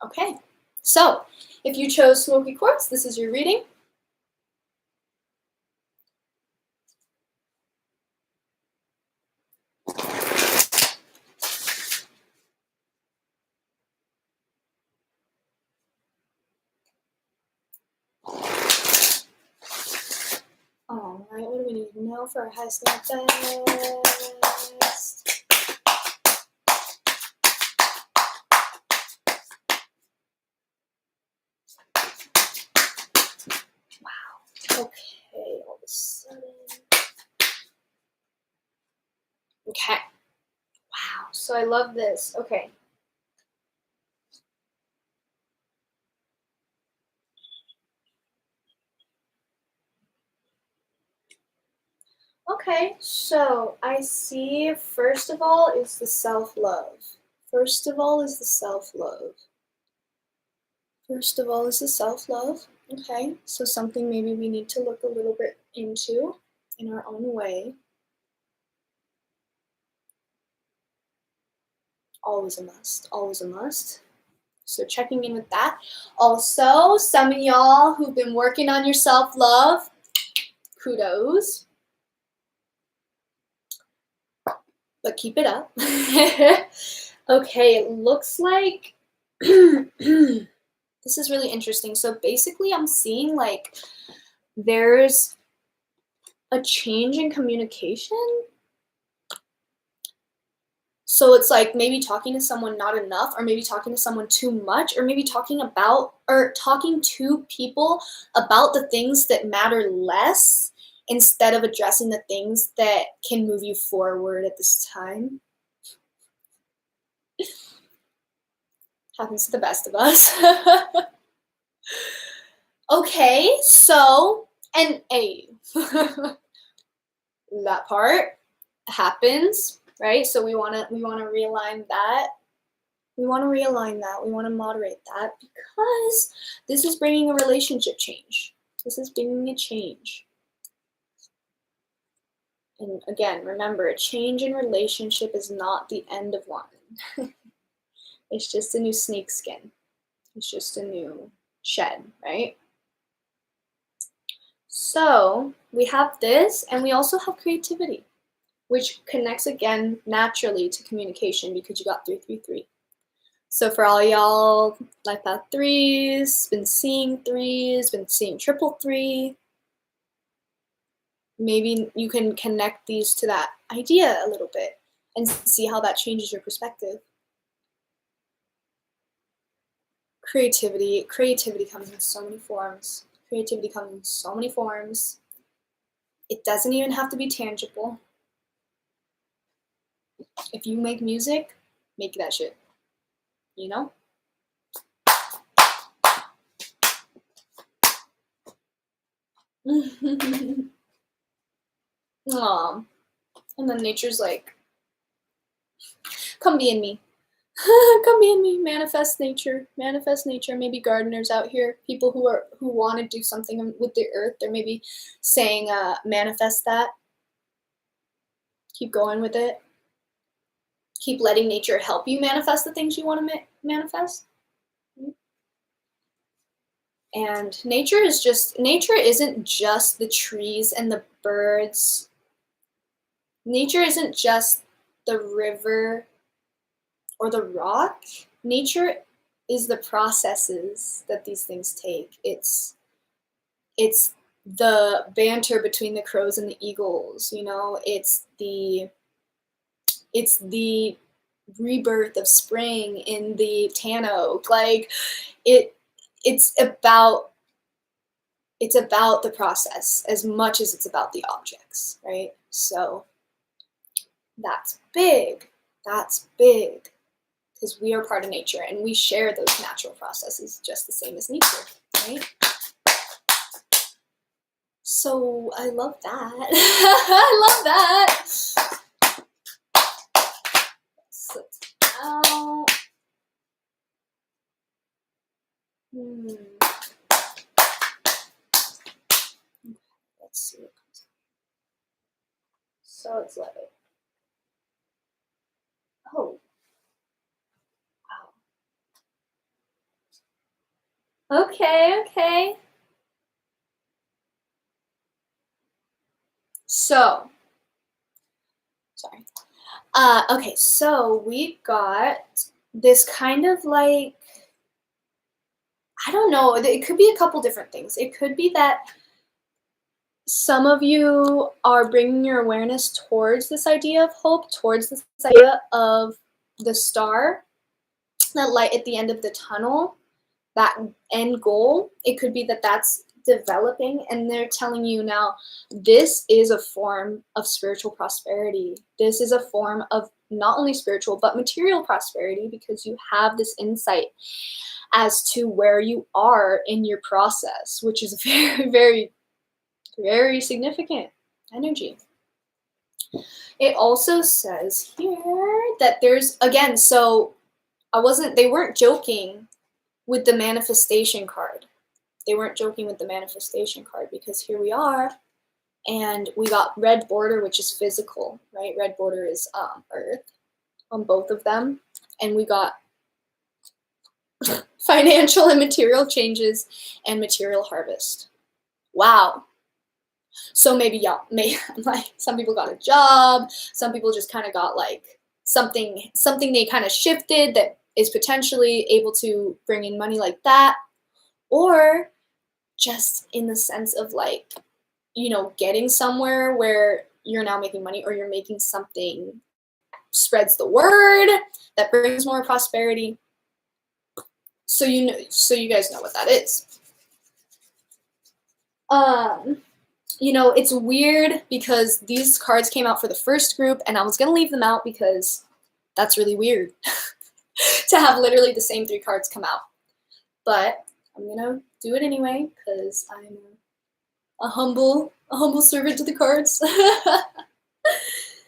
Okay, so if you chose smoky quartz, this is your reading. All right, what do we need to know for our highest and best? Wow. Okay, all of a sudden. Okay. Wow. So I love this. Okay. Okay, so I see first of all is the self-love. First of all is the self-love. First of all is the self-love. Okay, so something maybe we need to look a little bit into in our own way. Always a must, always a must. So checking in with that. Also, some of y'all who've been working on your self-love, kudos. But keep it up. Okay, it looks like this is really interesting. So basically I'm seeing like there's a change in communication. So it's like maybe talking to someone not enough, or maybe talking to someone too much, or maybe talking to people about the things that matter less instead of addressing the things that can move you forward at this time. Happens to the best of us. Okay, so, and that part happens, right? So we want to realign that. We want to realign that. We want to moderate that because this is bringing a relationship change. This is bringing a change. And again, remember, a change in relationship is not the end of one. It's just a new snake skin. It's just a new shed, right? So we have this, and we also have creativity, which connects again naturally to communication because you got 333. So for all y'all life path 3s, been seeing 3s, been seeing triple 3, maybe you can connect these to that idea a little bit and see how that changes your perspective. Creativity comes in so many forms. Creativity comes in so many forms. It doesn't even have to be tangible. If you make music, make that shit, you know? Aw. And then nature's like, come be in me. Come be in me. Manifest nature. Manifest nature. Maybe gardeners out here, people who want to do something with the earth, they're maybe saying manifest that. Keep going with it. Keep letting nature help you manifest the things you want to manifest. And nature isn't just the trees and the birds. Nature isn't just the river or the rock. Nature is the processes that these things take. It's the banter between the crows and the eagles, you know, it's the rebirth of spring in the tan oak. Like it's about the process as much as it's about the objects, right? So that's big. That's big. Because we are part of nature and we share those natural processes just the same as nature, right? So I love that. I love that. Sit out. Let's see what comes up. So let's let it. Oh. Wow. Okay. So, sorry. Okay, so we got this kind of like, I don't know, it could be a couple different things. It could be that some of you are bringing your awareness towards this idea of hope, towards this idea of the star, that light at the end of the tunnel, that end goal. It could be that that's developing and they're telling you now, this is a form of spiritual prosperity. This is a form of not only spiritual, but material prosperity because you have this insight as to where you are in your process, which is very, very, very significant energy. It also says here that there's, again, so they weren't joking with the manifestation card. They weren't joking with the manifestation card because here we are and we got red border, which is physical, right? Red border is earth on both of them. And we got financial and material changes and material harvest. Wow. So maybe like some people got a job, some people just kind of got like something they kind of shifted that is potentially able to bring in money like that, or just in the sense of like, you know, getting somewhere where you're now making money or you're making something spreads the word that brings more prosperity. So you guys know what that is. You know, it's weird because these cards came out for the first group and I was going to leave them out because that's really weird to have literally the same 3 cards come out. But I'm going to do it anyway because I'm a humble servant to the cards.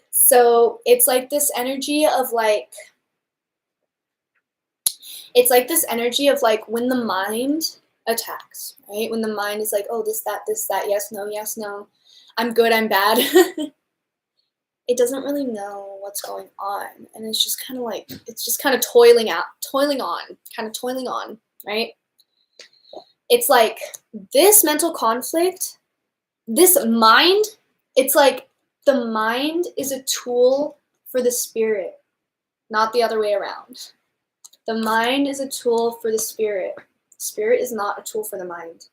So it's like this energy of like, when the mind attacks, right? When the mind is like, oh, this, that, yes, no, I'm good, I'm bad. It doesn't really know what's going on. And it's just kind of like, it's just kind of toiling on, right? It's like this mental conflict, this mind, it's like the mind is a tool for the spirit, not the other way around. The mind is a tool for the spirit. Spirit is not a tool for the mind.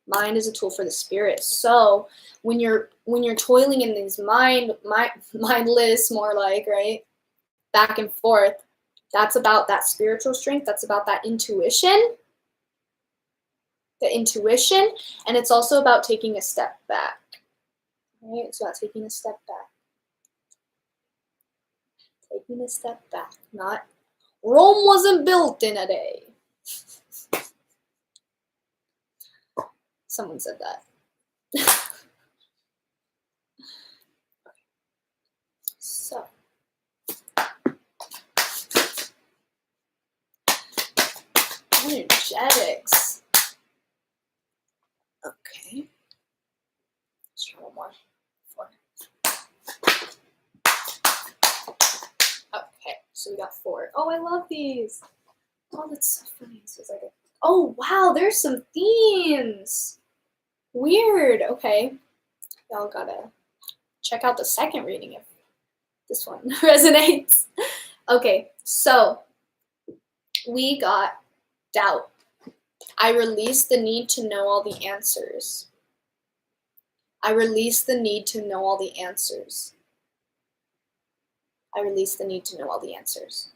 Mind is a tool for the spirit. So when you're toiling in these mindless, more like, right, back and forth, that's about that spiritual strength. That's about that intuition. The intuition, and it's also about taking a step back. Right? It's about taking a step back. Taking a step back. Not Rome wasn't built in a day. Someone said that. So energetics. Okay. Let's try one more. 4. Okay, so we got 4. Oh, I love these. Oh, that's so funny. So it's like oh wow, there's some themes. Weird. Okay. Y'all gotta check out the second reading if this one resonates. Okay, so we got doubt. I release the need to know all the answers. I release the need to know all the answers. I release the need to know all the answers.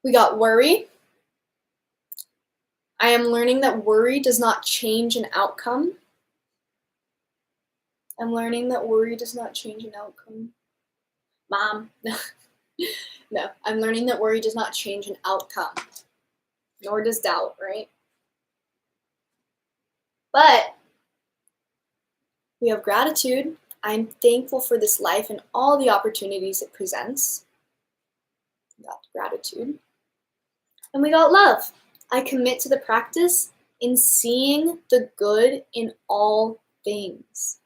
We got worry. I am learning that worry does not change an outcome. I'm learning that worry does not change an outcome. Mom. No, I'm learning that worry does not change an outcome. Nor does doubt, right? But we have gratitude. I'm thankful for this life and all the opportunities it presents. We got gratitude. And we got love. I commit to the practice in seeing the good in all things.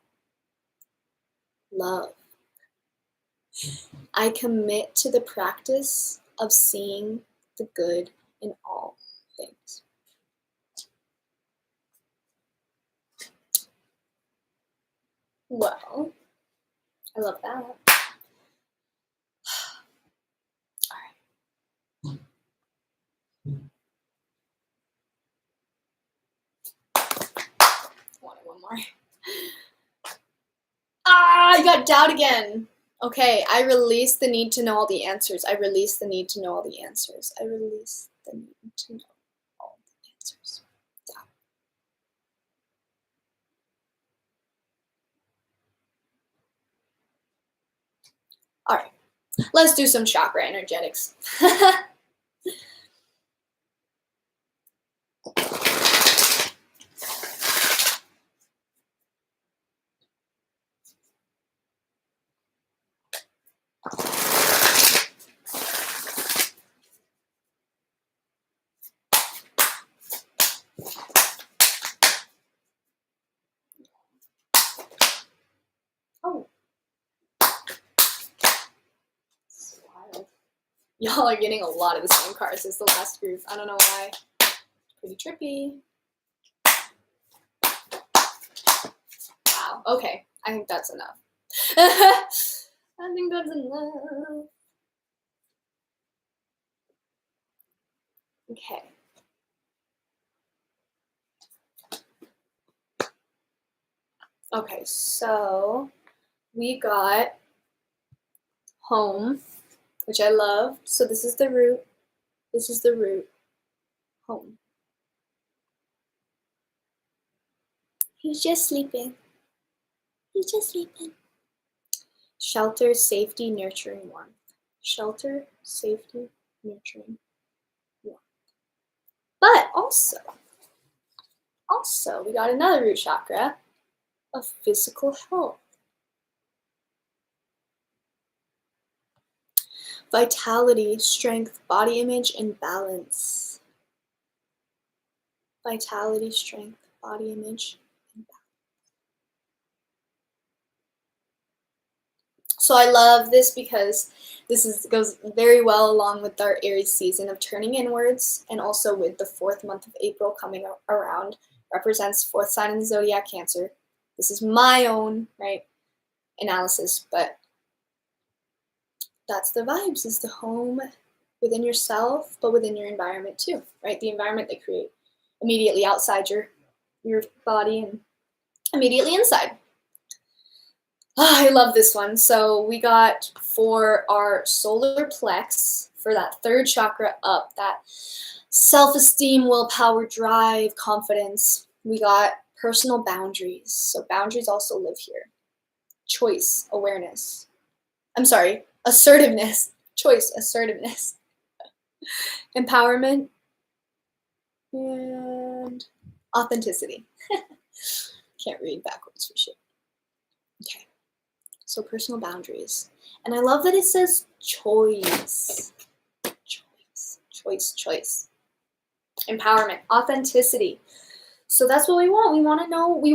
Love. I commit to the practice of seeing the good in all things. Well, I love that. All right. Wanted one more. I got doubt again. Okay, I release the need to know all the answers. I release the need to know all the answers. I release the need to know all the answers. Doubt. All right, let's do some chakra energetics. Oh. It's wild. Y'all are getting a lot of the same cards as the last group. I don't know why. Pretty trippy. Wow. Okay. I think that's enough. I think that's enough. Okay. Okay, so we got home, which I love. So this is the root. This is the root. Home. He's just sleeping. He's just sleeping. Shelter, safety, nurturing, warmth. Shelter, safety, nurturing, warmth. But also, we got another root chakra of physical health. Vitality, strength, body image, and balance. Vitality, strength, body image, and balance. So I love this because goes very well along with our Aries season of turning inwards, and also with the 4th month of April coming around. Represents 4th sign in the zodiac, Cancer. This is my own, right, analysis, but that's the vibes, is the home within yourself, but within your environment too, right? The environment they create immediately outside your body and immediately inside. Oh, I love this one. So we got for our solar plex, for that 3rd chakra up, that self-esteem, willpower, drive, confidence, we got personal boundaries. So boundaries also live here. Choice, awareness. I'm sorry, assertiveness. Choice, assertiveness. Empowerment, and authenticity. Can't read backwards for shit. Okay. So personal boundaries. And I love that it says choice. Choice, choice, choice. Empowerment, authenticity. So that's what we want. We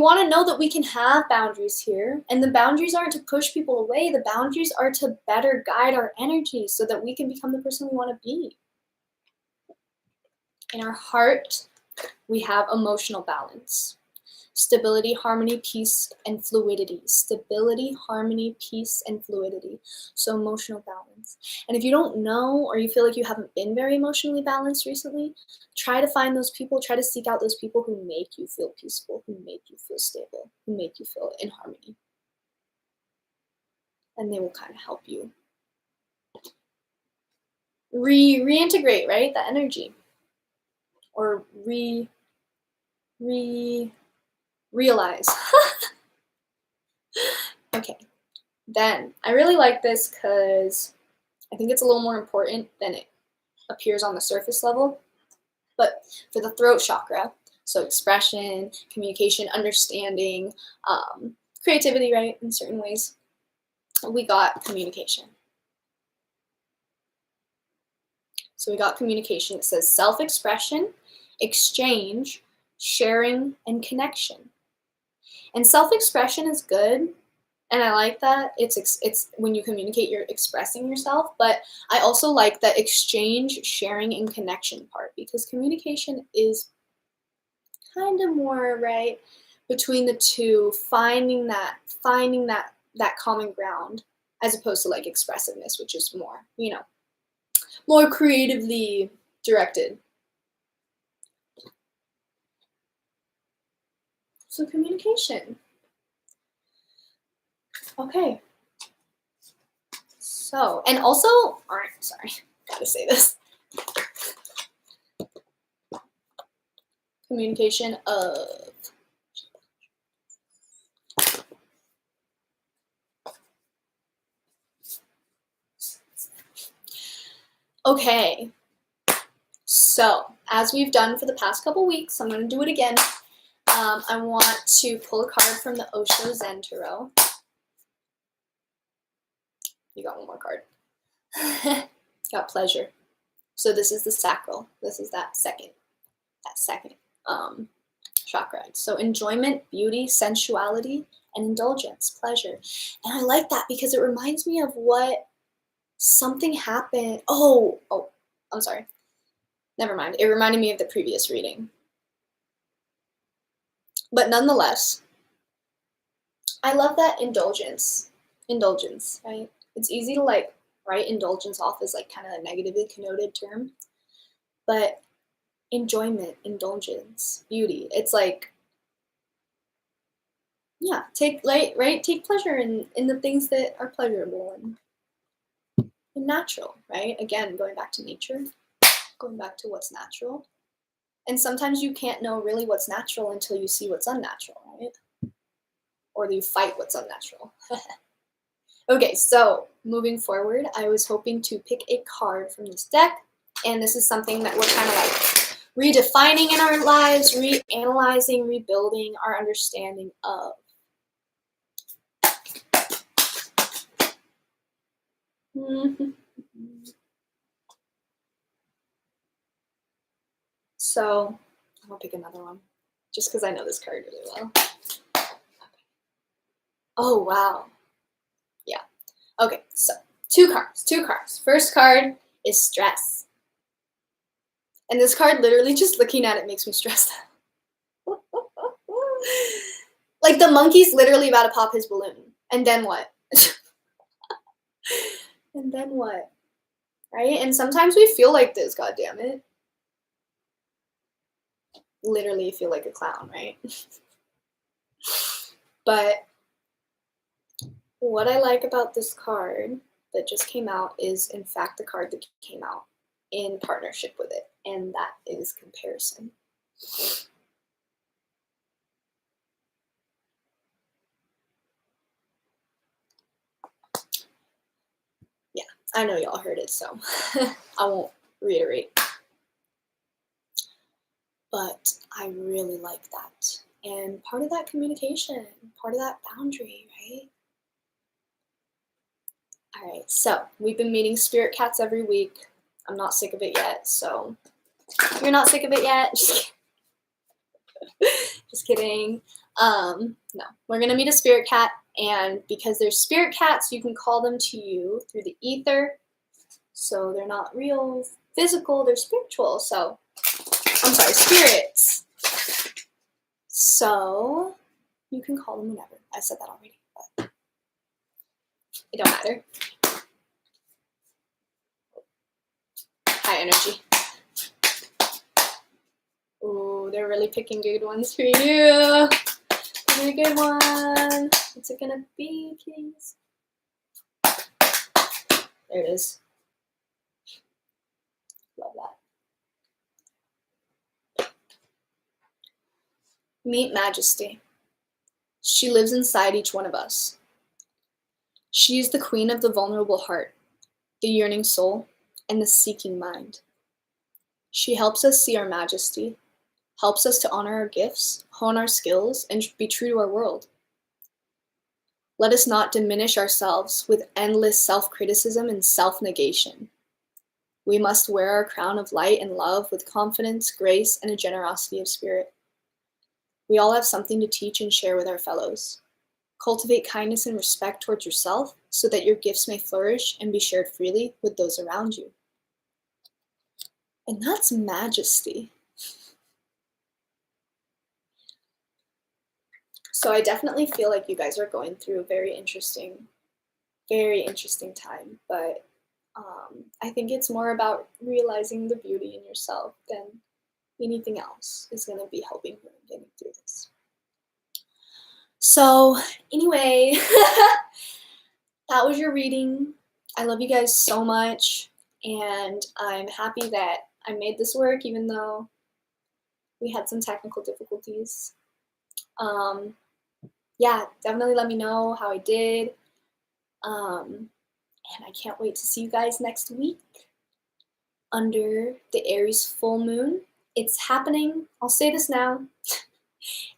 want to know that we can have boundaries here. And the boundaries aren't to push people away. The boundaries are to better guide our energy so that we can become the person we want to be. In our heart, we have emotional balance. Stability, harmony, peace, and fluidity. Stability, harmony, peace, and fluidity. So emotional balance. And if you don't know, or you feel like you haven't been very emotionally balanced recently, try to find those people, try to seek out those people who make you feel peaceful, who make you feel stable, who make you feel in harmony. And they will kind of help you reintegrate, right? That energy. Or realize. Okay, then I really like this because I think it's a little more important than it appears on the surface level. But for the throat chakra, so expression, communication, understanding, creativity, right, in certain ways, we got communication. So we got communication. It says self-expression, exchange, sharing, and connection. And self-expression is good, and I like that. It's when you communicate, you're expressing yourself. But I also like that exchange, sharing, and connection part, because communication is kind of more, right, between the two, finding that common ground, as opposed to like expressiveness, which is more, more creatively directed. So communication. Okay. So, and also, all right, sorry, gotta say this. Communication of okay. So, as we've done for the past couple weeks, I'm going to do it again. I want to pull a card from the Osho Zen Tarot. You got one more card. Got pleasure. So this is the sacral. This is that second chakra. So enjoyment, beauty, sensuality, and indulgence, pleasure. And I like that because it reminds me of what something happened. Oh, I'm sorry. Never mind. It reminded me of the previous reading. But nonetheless, I love that indulgence, right? It's easy to like write indulgence off as like kind of a negatively connoted term, but enjoyment, indulgence, beauty, it's like, yeah, take pleasure in the things that are pleasurable and natural, right? Again, going back to nature, going back to what's natural. And sometimes you can't know really what's natural until you see what's unnatural, right? Or you fight what's unnatural. Okay, so moving forward, I was hoping to pick a card from this deck, and this is something that we're kind of like redefining in our lives, reanalyzing, rebuilding our understanding of. So I'll pick another one, just because I know this card really well. Oh, wow. Yeah. Okay, so two cards. First card is stress. And this card, literally just looking at it makes me stressed out. Like the monkey's literally about to pop his balloon. And then what? And then what? Right? And sometimes we feel like this, god damn it. Literally feel like a clown, right? But what I like about this card that just came out is, in fact, the card that came out in partnership with it, and that is comparison. Yeah, I know y'all heard it, so I won't reiterate. But I really like that. And part of that communication, part of that boundary, right? All right, so we've been meeting spirit cats every week. I'm not sick of it yet, so you're not sick of it yet? Just kidding. No, we're gonna meet a spirit cat, and because they're spirit cats, you can call them to you through the ether. So they're not real physical, they're spiritual. So, I'm sorry, spirits. So you can call them whenever. I said that already, but it don't matter. High energy. Ooh, they're really picking good ones for you. Give me a good one. What's it gonna be, please? There it is. Love that. Meet Majesty. She lives inside each one of us. She is the queen of the vulnerable heart, the yearning soul, and the seeking mind. She helps us see our majesty, helps us to honor our gifts, hone our skills, and be true to our world. Let us not diminish ourselves with endless self-criticism and self-negation. We must wear our crown of light and love with confidence, grace, and a generosity of spirit. We all have something to teach and share with our fellows. Cultivate kindness and respect towards yourself so that your gifts may flourish and be shared freely with those around you. And that's majesty. So I definitely feel like you guys are going through a very interesting time, but I think it's more about realizing the beauty in yourself than anything else is going to be helping you in getting through this. So anyway, that was your reading. I love you guys so much, and I'm happy that I made this work even though we had some technical difficulties. Yeah, definitely let me know how I did. And I can't wait to see you guys next week under the Aries full moon. It's happening, I'll say this now,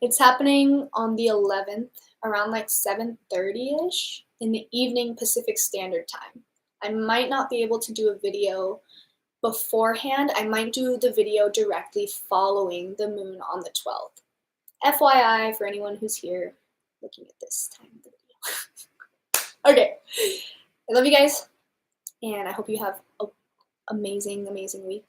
it's happening on the 11th around like 7:30ish in the evening Pacific Standard Time. I might not be able to do a video beforehand. I might do the video directly following the moon on the 12th. FYI for anyone who's here looking at this time of the video. Okay, I love you guys, and I hope you have an amazing, amazing week.